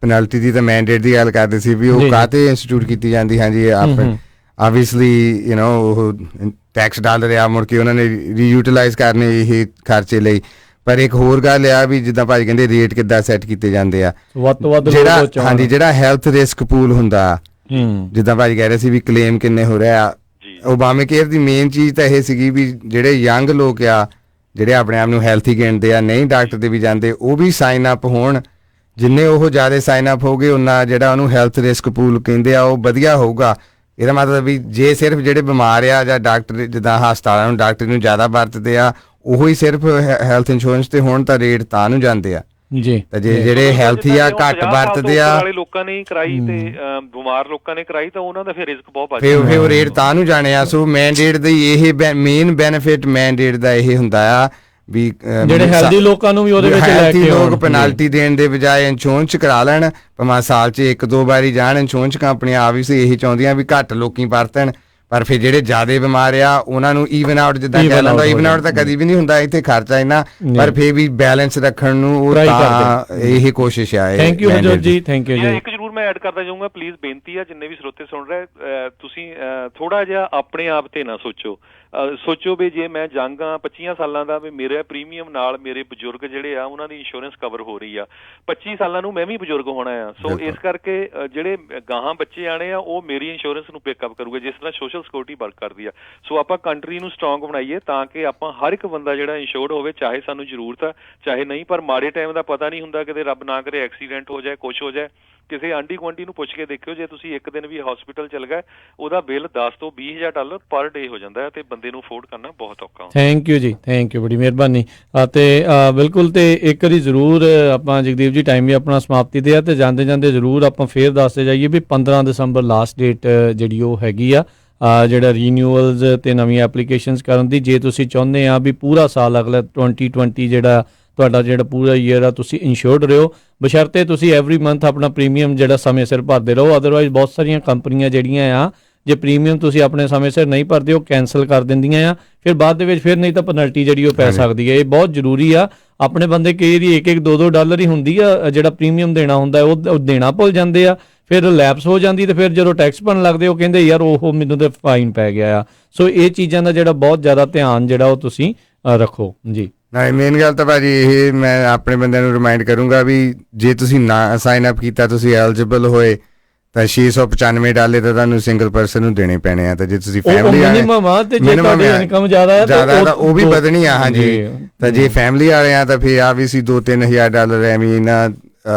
ਪੈਨਲਟੀ ਦੀ ਤੇ ਮੈਂਡੇਟ ਦੀ ਗੱਲ ਕਰਦੇ ਸੀ ਵੀ ਉਹ ਕਾਹਤੇ ਇੰਸਟੀਟਿਊਟ ਕੀਤੀ ਜਾਂਦੀ। ਹਾਂਜੀ ਆਬਵੀਅਸਲੀ ਯੂ ਨੋ ਉਹ ਟੈਕਸ ਡਾਲਰ ਆ ਮੁੜ ਕੇ ਉਹਨਾਂ ਨੇ ਰੀਯੂਟੀਲਾਈਜ਼ ਕਰਨੇ ਇਹ ਖਰਚੇ ਲਈ। ਪਰ ਇੱਕ ਹੋਰ ਗੱਲ ਆ ਵੀ ਜਿੱਦਾਂ ਭਾਜੀ ਕਹਿੰਦੇ ਰੇਟ ਕਿੱਦਾਂ ਸੈੱਟ ਕੀਤੇ ਜਾਂਦੇ ਆ, ਵੱਧ ਤੋਂ ਵੱਧ ਜਿਹੜਾ ਹੈਲਥ ਰਿਸਕ ਪੂਲ ਹੁੰਦਾ, ਜਿੱਦਾਂ ਭਾਜੀ ਕਹਿ ਰਹੇ ਸੀ ਵੀ ਕਲੇਮ ਕਿੰਨੇ ਹੋ ਰਿਹਾ। ਓਬਾਮਾ ਕੇਅਰ ਦੀ ਮੇਨ ਚੀਜ਼ ਤਾਂ ਇਹ ਸੀਗੀ ਵੀ ਜਿਹੜੇ ਯੰਗ ਲੋਕ ਆ ਜਿਹੜੇ ਆਪਣੇ ਆਪ ਨੂੰ ਹੈਲਥੀ ਗਿਣਦੇ ਆ, ਨਹੀਂ ਡਾਕਟਰ ਦੇ ਵੀ ਜਾਂਦੇ, ਉਹ ਵੀ ਸਾਈਨ ਅਪ ਹੋਣ। ਜਿੰਨੇ ਉਹ ਜ਼ਿਆਦਾ ਸਾਈਨ ਅਪ ਹੋ ਗਏ ਉਹਨਾਂ ਜਿਹੜਾ ਉਹਨੂੰ ਹੈਲਥ ਰਿਸਕ ਪੂਲ ਕਹਿੰਦੇ ਆ ਉਹ ਵਧੀਆ ਹੋਊਗਾ। ਇਹਦਾ ਮਤਲਬ ਵੀ ਜੇ ਸਿਰਫ ਜਿਹੜੇ ਬਿਮਾਰ ਆ ਜਾਂ ਡਾਕਟਰ ਜਿੱਦਾਂ ਹਸਪਤਾਲਾਂ ਨੂੰ ਡਾਕਟਰ ਨੂੰ ਜ਼ਿਆਦਾ ਵਰਤਦੇ ਆ ਉਹੀ ਸਿਰਫ ਹੈਲਥ ਇੰਸ਼ੋਰੈਂਸ ਤੇ ਹੋਣ ਤਾਂ ਰੇਟ ਤਾਂ ਨੂੰ ਜਾਂਦੇ ਆ ਜੀ। ਤਾਂ ਜੇ ਜਿਹੜੇ ਹੈਲਥੀ ਆ ਘੱਟ ਵਰਤਦੇ ਆ ਲੋਕਾਂ ਨੇ ਕਰਾਈ ਤੇ ਬਿਮਾਰ ਲੋਕਾਂ ਨੇ ਕਰਾਈ ਤਾਂ ਉਹਨਾਂ ਦਾ ਫਿਰ ਰਿਸਕ ਬਹੁਤ ਵੱਧ ਜਾਂਦਾ, ਫਿਰ ਉਹ ਰੇਟ ਤਾਂ ਨੂੰ ਜਾਣੇ ਆ। ਸੋ ਮੈਂਡੇਟ ਦੀ ਇਹ ਮੇਨ ਬੈਨੀਫਿਟ ਮੈਂਡੇਟ ਦਾ ਇਹ ਹੁੰਦਾ ਆ ਵੀ ਜਿਹੜੇ ਹੈਲਦੀ ਲੋਕਾਂ ਨੂੰ ਵੀ ਉਹਦੇ ਵਿੱਚ ਲੈ ਕੇ ਲੋਕ ਪੈਨਲਟੀ ਦੇਣ ਦੇ ਬਜਾਏ ਇੰਸ਼ੋਰੈਂਸ ਕਰਾ ਲੈਣ, ਭਾਵੇਂ ਸਾਲ 'ਚ 1-2 ਵਾਰੀ ਜਾਣ। ਇੰਸ਼ੋਰੈਂਸ ਕੰਪਨੀਆਂ ਆਬਵੀਅਸਲੀ ਇਹੀ ਚਾਹੁੰਦੀਆਂ ਵੀ ਘੱਟ ਲੋਕੀ ਵਰਤਣ, ਪਰ ਫਿਰ ਜਿਹੜੇ ਜ਼ਿਆਦਾ ਬਿਮਾਰ ਆ ਉਹਨਾਂ ਨੂੰ ਈਵਨ ਆਊਟ ਜਿੱਦਾਂ ਕਹਿ ਲੈਂਦਾ, ਈਵਨ ਆਊਟ ਤਾਂ ਕਦੀ ਵੀ ਨਹੀਂ ਹੁੰਦਾ, ਇੱਥੇ ਖਰਚਾ ਇੰਨਾ, ਪਰ ਫਿਰ ਵੀ ਬੈਲੈਂਸ ਰੱਖਣ ਨੂੰ ਉਹ ਤਾਂ ਇਹ ਕੋਸ਼ਿਸ਼ ਆ। ਥੈਂਕ ਯੂ ਹਰਜੋਤ ਜੀ, ਥੈਂਕ ਯੂ ਜੀ। ਇੱਕ ਜ਼ਰੂਰ ਮੈਂ ਐਡ ਕਰਦਾ ਜਾਊਂਗਾ, ਪਲੀਜ਼ ਬੇਨਤੀ ਆ ਜਿੰਨੇ ਵੀ ਸਰੋਤੇ ਸੁਣ ਰਹੇ ਤੁਸੀਂ ਥੋੜਾ ਜਿਹਾ ਆਪਣੇ ਆਪ ਤੇ ਨਾ ਸੋਚੋ ਵੀ ਜੇ ਮੈਂ ਜੰਗ ਆ 25 ਸਾਲਾਂ ਦਾ ਵੀ ਮੇਰੇ ਪ੍ਰੀਮੀਅਮ ਨਾਲ ਮੇਰੇ ਬਜ਼ੁਰਗ ਜਿਹੜੇ ਆ ਉਹਨਾਂ ਦੀ ਇੰਸ਼ੋਰੈਂਸ ਕਵਰ ਹੋ ਰਹੀ ਆ, 25 ਸਾਲਾਂ ਨੂੰ ਮੈਂ ਵੀ ਬਜ਼ੁਰਗ ਹੋਣਾ ਆ। ਸੋ ਇਸ ਕਰਕੇ ਜਿਹੜੇ ਗਾਹਾਂ ਬੱਚੇ ਆਣੇ ਆ ਉਹ ਮੇਰੀ ਇੰਸ਼ੋਰੈਂਸ ਨੂੰ ਪਿਕਅਪ ਕਰੂਗੇ ਜਿਸ ਤਰ੍ਹਾਂ ਸੋਸ਼ਲ ਸਿਕਿਉਰਿਟੀ ਵਰਕ ਕਰਦੀ ਆ। ਸੋ ਆਪਾਂ ਕੰਟਰੀ ਨੂੰ ਸਟਰੋਂਗ ਬਣਾਈਏ ਤਾਂ ਕਿ ਆਪਾਂ ਹਰ ਇੱਕ ਬੰਦਾ ਜਿਹੜਾ ਇੰਸ਼ੋਰਡ ਹੋਵੇ, ਚਾਹੇ ਸਾਨੂੰ ਜ਼ਰੂਰਤ ਆ ਚਾਹੇ ਨਹੀਂ, ਪਰ ਮਾੜੇ ਟਾਈਮ ਦਾ ਪਤਾ ਨਹੀਂ ਹੁੰਦਾ, ਕਿਤੇ ਰੱਬ ਨਾ ਕਰੇ ਐਕਸੀਡੈਂਟ ਹੋ ਜਾਏ, ਕੁਛ ਹੋ ਜਾਏ। ਕਿਸੇ ਆਂਢੀ ਗੁਆਂਢੀ ਨੂੰ ਪੁੱਛ ਕੇ ਦੇਖਿਓ, ਜੇ ਤੁਸੀਂ ਇੱਕ ਦਿਨ ਵੀ ਹਸਪੀਟਲ ਚਲ ਗਏ ਉਹਦਾ ਬਿੱਲ $10 ਤੋਂ $20,000 ਪਰ ਡੇ ਹੋ ਜਾਂਦਾ ਹੈ ਤੇ ਬੰਦੇ ਨੂੰ ਅਫੋਰਡ ਕਰਨਾ ਬਹੁਤ ਔਖਾ ਹੁੰਦਾ। ਥੈਂਕ ਯੂ ਜੀ, ਥੈਂਕ ਯੂ, ਬੜੀ ਮਿਹਰਬਾਨੀ। ਤੇ ਬਿਲਕੁਲ, ਤੇ ਇੱਕ ਵਾਰੀ ਜ਼ਰੂਰ ਆਪਾਂ ਜਗਦੀਪ ਜੀ ਟਾਈਮ ਵੀ ਆਪਣਾ ਸਮਾਪਤੀ ਤੇ ਆ ਤੇ ਜਾਂਦੇ ਜਾਂਦੇ ਜ਼ਰੂਰ ਆਪਾਂ ਫੇਰ ਦੱਸਦੇ ਜਾਈਏ ਵੀ 15 ਦਸੰਬਰ ਲਾਸਟ ਡੇਟ ਜਿਹੜੀ ਉਹ ਹੈਗੀ ਆ ਜਿਹੜਾ ਰੀਨਿਊਅਲਸ ਤੇ ਨਵੀਆਂ ਐਪਲੀਕੇਸ਼ਨਸ ਕਰਨ ਦੀ। ਜੇ ਤੁਸੀਂ ਚਾਹੁੰਦੇ ਆ ਵੀ ਪੂਰਾ ਸਾਲ ਅਗਲਾ 2020 ਜਿਹੜਾ ਤੁਹਾਡਾ ਜਿਹੜਾ ਪੂਰਾ ਈਅਰ ਆ ਤੁਸੀਂ ਇੰਸ਼ੋਰਡ ਰਹੋ, ਬਸ਼ਰਤੇ ਤੁਸੀਂ ਐਵਰੀ ਮੰਥ ਆਪਣਾ ਪ੍ਰੀਮੀਅਮ ਜਿਹੜਾ ਸਮੇਂ ਸਿਰ ਭਰਦੇ ਰਹੋ। ਅਦਰਵਾਈਜ਼ ਬਹੁਤ ਸਾਰੀਆਂ ਕੰਪਨੀਆਂ ਜਿਹੜੀਆਂ ਆ ਜੇ ਪ੍ਰੀਮੀਅਮ ਤੁਸੀਂ ਆਪਣੇ ਸਮੇਂ ਸਿਰ ਨਹੀਂ ਭਰਦੇ ਉਹ ਕੈਂਸਲ ਕਰ ਦਿੰਦੀਆਂ ਆ, ਫਿਰ ਬਾਅਦ ਦੇ ਵਿੱਚ ਫਿਰ ਨਹੀਂ ਤਾਂ ਪੈਨਲਟੀ ਜਿਹੜੀ ਉਹ ਪੈ ਸਕਦੀ ਹੈ। ਇਹ ਬਹੁਤ ਜ਼ਰੂਰੀ ਆ। ਆਪਣੇ ਬੰਦੇ ਕਈ ਵਾਰੀ $1-2 ਹੀ ਹੁੰਦੀ ਆ ਜਿਹੜਾ ਪ੍ਰੀਮੀਅਮ ਦੇਣਾ ਹੁੰਦਾ, ਉਹ ਦੇਣਾ ਭੁੱਲ ਜਾਂਦੇ ਆ, ਫਿਰ ਲੈਪਸ ਹੋ ਜਾਂਦੀ, ਤੇ ਫਿਰ ਜਦੋਂ ਟੈਕਸ ਭਰਨ ਲੱਗਦੇ ਉਹ ਕਹਿੰਦੇ ਯਾਰ ਉਹ ਮੈਨੂੰ ਤਾਂ ਫਾਈਨ ਪੈ ਗਿਆ ਆ। ਸੋ ਇਹ ਚੀਜ਼ਾਂ ਦਾ ਜਿਹੜਾ ਬਹੁਤ ਜ਼ਿਆਦਾ ਧਿਆਨ ਜਿਹੜਾ ਉਹ ਤੁਸੀਂ ਰੱਖੋ ਜੀ। ਨਹੀਂ, ਮੇਨ ਗੱਲ ਤਾਂ ਭਾਜੀ ਇਹ ਮੈਂ ਆਪਣੇ ਬੰਦਿਆਂ ਨੂੰ ਰਿਮਾਈਂਡ ਕਰੂੰਗਾ ਵੀ ਜੇ ਤੁਸੀਂ ਨਾ ਸਾਈਨ ਅਪ ਕੀਤਾ, ਤੁਸੀਂ ਐਲੀਜੀਬਲ ਹੋਏ ਤਾਂ $695 ਤਾਂ ਤੁਹਾਨੂੰ ਸਿੰਗਲ ਪਰਸਨ ਨੂੰ ਦੇਣੇ ਪੈਣੇ ਆ। ਤੇ ਜੇ ਤੁਸੀਂ ਫੈਮਿਲੀ ਮਿਨੀਮਮ ਆ ਤੇ ਜੇ ਤੁਹਾਡੀ ਇਨਕਮ ਜ਼ਿਆਦਾ ਹੈ ਤਾਂ ਉਹ ਵੀ ਵਧਣੀ ਆ। ਹਾਂਜੀ, ਤਾਂ ਜੇ ਫੈਮਿਲੀ ਵਾਲੇ ਆ ਤਾਂ ਫਿਰ ਆਬਵੀਅਸਲੀ $2-3 ਐਵੇਂ ਨਾ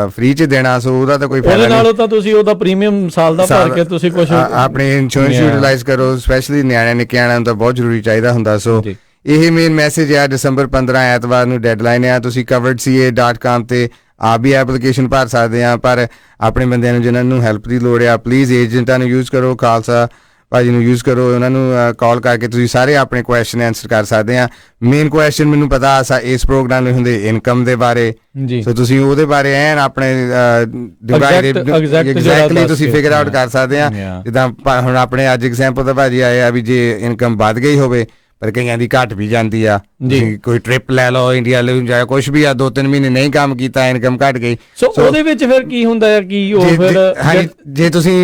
ਫ੍ਰੀ ਚ ਦੇਣਾ, ਸੋ ਉਹਦਾ ਤਾਂ ਕੋਈ ਫਾਇਦਾ ਨਹੀਂ। ਨਾਲੋਂ ਤਾਂ ਤੁਸੀਂ ਉਹਦਾ ਪ੍ਰੀਮੀਅਮ ਸਾਲ ਦਾ ਭਰ ਕੇ ਤੁਸੀਂ ਕੁਝ ਆਪਣੇ ਇੰਸ਼ੋਰੈਂਸ ਯੂਟਿਲਾਈਜ਼ ਕਰੋ, ਸਪੈਸ਼ਲੀ ਨਿਆਣਿਆਂ ਨੂੰ ਤਾਂ ਬਹੁਤ ਜ਼ਰੂਰੀ ਚਾਹੀਦਾ ਹੁੰਦਾ। ਸੋ ਇਹ ਮੇਨ ਮੈਸੇਜ ਆ। December 15 ਐਤਵਾਰ ਨੂੰ ਡੈਡਲਾਈਨ ਆ। ਤੁਸੀਂ coveredca.com ਤੇ ਆਪ ਵੀ ਐਪਲੀਕੇਸ਼ਨ ਭਰ ਸਕਦੇ ਆ, ਪਰ ਆਪਣੇ ਬੰਦਿਆਂ ਨੂੰ ਜਿਨ੍ਹਾਂ ਨੂੰ ਹੈਲਪ ਦੀ ਲੋੜ ਆ ਪਲੀਜ਼ ਏਜੰਟਾਂ ਨੂੰ ਯੂਜ਼ ਕਰੋ, ਖਾਲਸਾ ਭਾਜੀ ਨੂੰ ਯੂਜ਼ ਕਰੋ, ਉਹਨਾਂ ਨੂੰ ਕਾਲ ਕਰਕੇ ਤੁਸੀਂ ਸਾਰੇ ਆਪਣੇ ਕੁਐਸਚਨ ਆਨਸਰ ਕਰ ਸਕਦੇ ਆ। ਮੇਨ ਕੁਐਸਚਨ ਮੈਨੂੰ ਪਤਾ ਇਸ ਪ੍ਰੋਗਰਾਮ ਲਈ ਹੁੰਦੇ ਇਨਕਮ ਦੇ ਬਾਰੇ, ਸੋ ਤੁਸੀਂ ਉਹਦੇ ਬਾਰੇ ਐਨ ਆਪਣੇ ਐਗਜ਼ੈਕਟਲੀ ਤੁਸੀਂ ਫਿਗਰ ਆਊਟ ਕਰ ਸਕਦੇ ਆ। ਜਿੱਦਾਂ ਹੁਣ ਆਪਣੇ ਅੱਜ ਐਗਜ਼ਾਮਪਲ ਤਾਂ ਭਾਜੀ ਆਏ ਆ ਵੀ ਜੇ ਇਨਕਮ ਵੱਧ ਗਈ ਹੋਵੇ ਪਰ ਕਈਆਂ ਦੀ ਘੱਟ ਵੀ ਜਾਂਦੀ ਆ, ਕੋਈ ਟ੍ਰਿਪ ਲੈ ਲਓ ਇੰਡੀਆ ਲਈ ਜਾਂ ਕੁਛ ਵੀ ਆ, 2-3 ਮਹੀਨੇ ਨਹੀਂ ਕੰਮ ਕੀਤਾ, ਇਨਕਮ ਘੱਟ ਗਈ, ਸੋ ਉਹਦੇ ਵਿੱਚ ਫਿਰ ਕੀ ਹੁੰਦਾ ਹੈ ਕਿ ਉਹ ਫਿਰ ਜੇ ਤੁਸੀਂ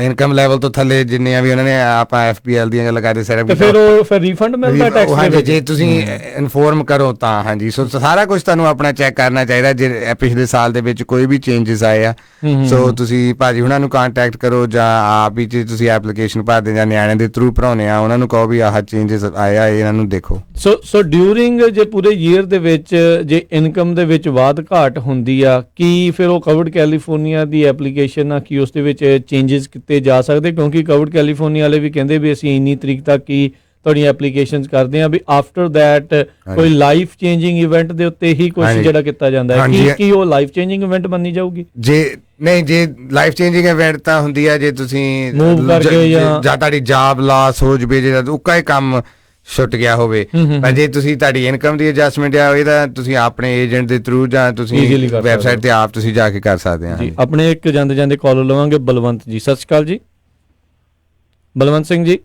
ਇਨਕਮ ਲੈਵਲ ਤੋਂ ਥੱਲੇ ਜਿੰਨੇ ਆ ਵੀ ਉਹਨਾਂ ਨੇ ਆਪਾਂ FPL ਦੀਆਂ ਗੱਲਾਂ ਕਰਦੇ ਸਾਰੇ, ਫਿਰ ਉਹ ਫਿਰ ਰੀਫੰਡ ਮਿਲਦਾ ਟੈਕਸ ਦੇ ਵਿੱਚ ਜੇ ਤੁਸੀਂ ਇਨਫੋਰਮ ਕਰੋ ਤਾਂ। ਹਾਂਜੀ, ਸੋ ਸਾਰਾ ਕੁਝ ਤੁਹਾਨੂੰ ਆਪਣਾ ਚੈੱਕ ਕਰਨਾ ਚਾਹੀਦਾ। ਜੇ ਪਿਛਲੇ ਸਾਲ ਦੇ ਵਿੱਚ ਕੋਈ ਵੀ ਚੇਂਜਸ ਆਏ ਆ, ਸੋ ਤੁਸੀਂ ਭਾਜੀ ਉਹਨਾਂ ਨੂੰ ਕੰਟੈਕਟ ਕਰੋ ਜਾਂ ਆਪ ਹੀ ਜੇ ਤੁਸੀਂ ਐਪਲੀਕੇਸ਼ਨ ਭਰਦੇ ਜਾਂ ਨਿਆਣਿਆਂ ਦੇ ਥਰੂ ਭਰਾਉਂਦੇ ਆ ਉਹਨਾਂ ਨੂੰ ਕਹੋ ਵੀ ਆਹ ਚੇਂਜਸ ਆਇਆ ਇਹਨਾਂ ਨੂੰ ਦੇਖੋ। ਸੋ ਡਿਊਰਿੰਗ ਜੇ ਪੂਰੇ ਈਅਰ ਦੇ ਵਿੱਚ ਜੇ ਇਨਕਮ ਦੇ ਵਿੱਚ ਵਾਧ ਘਾਟ ਹੁੰਦੀ ਆ, ਕੀ ਫਿਰ ਉਹ ਕਵਰਡ ਕੈਲੀਫੋਰਨੀਆ ਦੀ ਐਪਲੀਕੇਸ਼ਨ ਆ ਕਿ ਉਸ ਦੇ ਵਿੱਚ ਚੇਂਜਸ ਕੀਤੇ ਜਾ ਸਕਦੇ? ਕਿਉਂਕਿ ਕਵਰਡ ਕੈਲੀਫੋਰਨੀਆ ਵਾਲੇ ਵੀ ਕਹਿੰਦੇ ਵੀ ਅਸੀਂ ਇੰਨੀ ਤਰੀਕ ਤੱਕ ਹੀ ਤੁਹਾਡੀਆਂ ਐਪਲੀਕੇਸ਼ਨਸ ਕਰਦੇ ਆ, ਵੀ ਆਫਟਰ ਦੈਟ ਕੋਈ ਲਾਈਫ ਚੇਂਜਿੰਗ ਇਵੈਂਟ ਦੇ ਉੱਤੇ ਹੀ ਕੁਝ ਜਿਹੜਾ ਕੀਤਾ ਜਾਂਦਾ ਹੈ। ਕੀ ਉਹ ਲਾਈਫ ਚੇਂਜਿੰਗ ਇਵੈਂਟ ਮੰਨੀ ਜਾਊਗੀ? ਜੇ ਲਾਈਫ ਚੇਂਜਿੰਗ ਇਵੈਂਟ ਤਾਂ ਹੁੰਦੀ ਹੈ ਜੇ ਤੁਸੀਂ ਮੂਵ ਕਰਕੇ ਜਾਂ ਤੁਹਾਡੀ ਜੌਬ ਲਾਸ ਹੋ ਜਵੇ, ਜੇ ਉੱਕਾ ਹੀ ਕੰਮ ਛੁੱਟ ਗਿਆ ਹੋਵੇ, ਪਰ ਜੇ ਤੁਸੀਂ ਤੁਹਾਡੀ ਇਨਕਮ ਦੀ ਐਡਜਸਟਮੈਂਟ ਆ ਇਹਦਾ ਤੁਸੀਂ ਆਪਣੇ ਏਜੰਟ ਦੇ ਥਰੂ ਜਾਂ ਤੁਸੀਂ ਵੈਬਸਾਈਟ ਤੇ ਆਪ ਤੁਸੀਂ ਜਾ ਕੇ ਕਰ ਸਕਦੇ ਆ। ਆਪਣੇ ਇੱਕ ਜਾਂਦੇ ਕਾਲ ਲਵਾਂਗੇ ਬਲਵੰਤ ਜੀ। ਸਤਿ ਸ਼੍ਰੀ ਅਕਾਲ ਜੀ ਬਲਵੰਤ ਸਿੰਘ ਜੀ।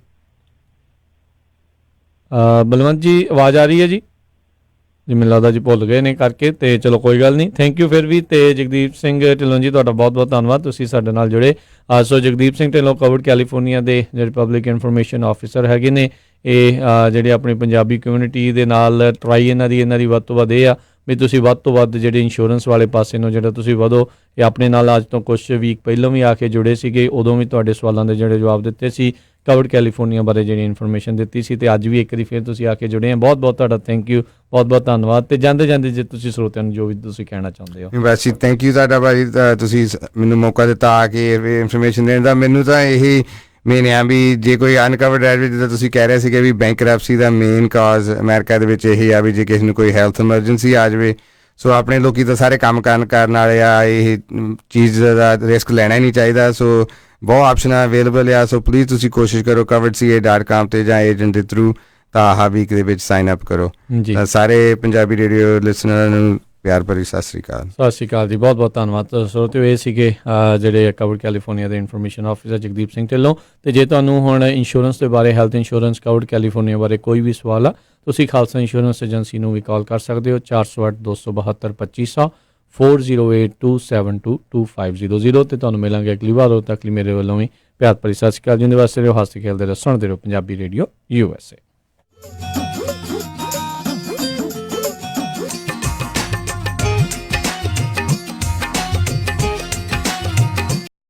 ਬਲਵੰਤ ਜੀ ਆਵਾਜ਼ ਆ ਰਹੀ ਹੈ ਜੀ? ਮੈਨੂੰ ਲੱਗਦਾ ਜੀ ਭੁੱਲ ਗਏ ਨੇ ਕਰਕੇ, ਤੇ ਚਲੋ ਕੋਈ ਗੱਲ ਨਹੀਂ, ਥੈਂਕ ਯੂ ਫਿਰ ਵੀ। ਤੇ ਜਗਦੀਪ ਸਿੰਘ ਢਿੱਲੋਂ ਜੀ ਤੁਹਾਡਾ ਬਹੁਤ ਬਹੁਤ ਧੰਨਵਾਦ, ਤੁਸੀਂ ਸਾਡੇ ਨਾਲ ਜੁੜੇ। ਸੋ ਜਗਦੀਪ ਸਿੰਘ ਢਿੱਲੋਂ ਕਵਰਡ ਕੈਲੀਫੋਰਨੀਆ ਦੇ ਜਿਹੜੇ ਪਬਲਿਕ ਇਨਫੋਰਮੇਸ਼ਨ ਆਫਿਸਰ ਹੈਗੇ ਨੇ, ਇਹ ਜਿਹੜੇ ਆਪਣੀ ਪੰਜਾਬੀ ਕਮਿਊਨਿਟੀ ਦੇ ਨਾਲ ਟਰਾਈ ਇਹਨਾਂ ਦੀ ਵੱਧ ਤੋਂ ਵੱਧ ਇਹ ਆ ਵੀ ਤੁਸੀਂ ਵੱਧ ਤੋਂ ਵੱਧ ਜਿਹੜੇ ਇੰਸ਼ੋਰੈਂਸ ਵਾਲੇ ਪਾਸੇ ਨੂੰ ਜਿਹੜਾ ਤੁਸੀਂ ਵਧੋ। ਇਹ ਆਪਣੇ ਨਾਲ ਅੱਜ ਤੋਂ ਕੁਝ ਵੀਕ ਪਹਿਲਾਂ ਵੀ ਆ ਕੇ ਜੁੜੇ ਸੀਗੇ, ਉਦੋਂ ਵੀ ਤੁਹਾਡੇ ਸਵਾਲਾਂ ਦੇ ਜਿਹੜੇ ਜਵਾਬ ਦਿੱਤੇ ਸੀ, ਕਵਰਡ ਕੈਲੀਫੋਰਨੀਆ ਬਾਰੇ ਜਿਹੜੀ ਇਨਫੋਰਮੇਸ਼ਨ ਦਿੱਤੀ ਸੀ, ਤੇ ਅੱਜ ਵੀ ਇੱਕ ਵਾਰੀ ਫਿਰ ਤੁਸੀਂ ਆ ਕੇ ਜੁੜੇ ਆ। ਬਹੁਤ ਬਹੁਤ ਤੁਹਾਡਾ ਥੈਂਕ ਯੂ, ਬਹੁਤ ਬਹੁਤ ਧੰਨਵਾਦ। ਤੇ ਜਾਂਦੇ ਜੇ ਤੁਸੀਂ ਸਰੋਤਿਆਂ ਨੂੰ ਜੋ ਵੀ ਤੁਸੀਂ ਕਹਿਣਾ ਚਾਹੁੰਦੇ ਹੋ। ਬਸ ਜੀ, ਥੈਂਕ ਯੂ ਤੁਹਾਡਾ ਭਾਜੀ, ਤੁਸੀਂ ਮੈਨੂੰ ਮੌਕਾ ਦਿੱਤਾ ਆ ਕੇ ਇਨਫੋਰਮੇਸ਼ਨ ਦੇਣ ਦਾ। ਮੈਨੂੰ ਤਾਂ ਇਹੀ ਮੇਨ ਆ ਵੀ ਜੇ ਕੋਈ ਅਨਕਵਰਡ ਡੈਟ ਜਿੱਦਾਂ ਤੁਸੀਂ ਕਹਿ ਰਹੇ ਸੀਗੇ ਵੀ ਬੈਂਕਰਪਸੀ ਦਾ ਮੇਨ ਕਾਜ਼ ਅਮਰੀਕਾ ਦੇ ਵਿੱਚ ਇਹੀ ਆ ਵੀ ਜੇ ਕਿਸੇ ਨੂੰ ਕੋਈ ਹੈਲਥ ਐਮਰਜੈਂਸੀ ਆ ਜਾਵੇ, ਸੋ ਆਪਣੇ ਲੋਕੀ ਤਾਂ ਸਾਰੇ ਕੰਮ ਕਰਨ ਵਾਲੇ ਆ, ਇਹ ਚੀਜ਼ ਦਾ ਰਿਸਕ ਲੈਣਾ ਹੀ ਨਹੀਂ ਚਾਹੀਦਾ। ਸੋ ਬਹੁਤ ਆਪਸ਼ਨ ਅਵੇਲੇਬਲ ਆ, ਸੋ ਪਲੀਜ਼ ਤੁਸੀਂ ਕੋਸ਼ਿਸ਼ ਕਰੋ coveredca.com ਤੇ ਜਾਂ ਏਜੰਟ ਦੇ ਥਰੂ ਤਾਂ ਆਹ ਵੀਕ ਦੇ ਵਿੱਚ ਸਾਈਨ ਅਪ ਕਰੋ। ਸਾਰੇ ਪੰਜਾਬੀ ਰੇਡੀਓ ਲਿਸਨਰਾਂ ਨੂੰ ਪਿਆਰ ਭਰੀ ਸਤਿ ਸ਼੍ਰੀ ਅਕਾਲ। ਸਤਿ ਸ਼੍ਰੀ ਅਕਾਲ ਜੀ, ਬਹੁਤ ਬਹੁਤ ਧੰਨਵਾਦ। ਸਰੋਤਿਓ, ਇਹ ਸੀਗੇ ਜਿਹੜੇ ਕਵਰਡ ਕੈਲੀਫੋਰਨੀਆ ਦੇ ਇਨਫੋਰਮੇਸ਼ਨ ਆਫਿਸਰ ਜਗਦੀਪ ਸਿੰਘ ਢਿੱਲੋਂ। ਤੇ ਜੇ ਤੁਹਾਨੂੰ ਹੁਣ ਇੰਸ਼ੋਰੈਂਸ ਦੇ ਬਾਰੇ, ਹੈਲਥ ਇੰਸ਼ੋਰੈਂਸ ਕਵਰਡ ਕੈਲੀਫੋਰਨੀਆ ਬਾਰੇ ਕੋਈ ਵੀ ਸਵਾਲ ਆ, ਤੁਸੀਂ ਖਾਲਸਾ ਇੰਸ਼ੋਰੈਂਸ ਏਜੰਸੀ ਨੂੰ ਵੀ ਕਾਲ ਕਰ ਸਕਦੇ ਹੋ 408-272-2500 4082722500 ਤੇ ਤੁਹਾਨੂੰ ਮਿਲਾਂਗੇ ਅਗਲੀ ਵਾਰ। ਉਦੋਂ ਤੱਕ ਲਈ ਮੇਰੇ ਵੱਲੋਂ ਵੀ ਪਿਆਰ ਭਰੀ ਸਤਿ ਸ਼੍ਰੀ ਅਕਾਲ। ਜਿੰਦੇ ਵਾਸਤੇ ਰਹੋ, ਹੱਸਦੇ ਖੇਲਦੇ ਰਹੋ, ਸੁਣਦੇ ਰਹੋ ਪੰਜਾਬੀ ਰੇਡੀਓ USA।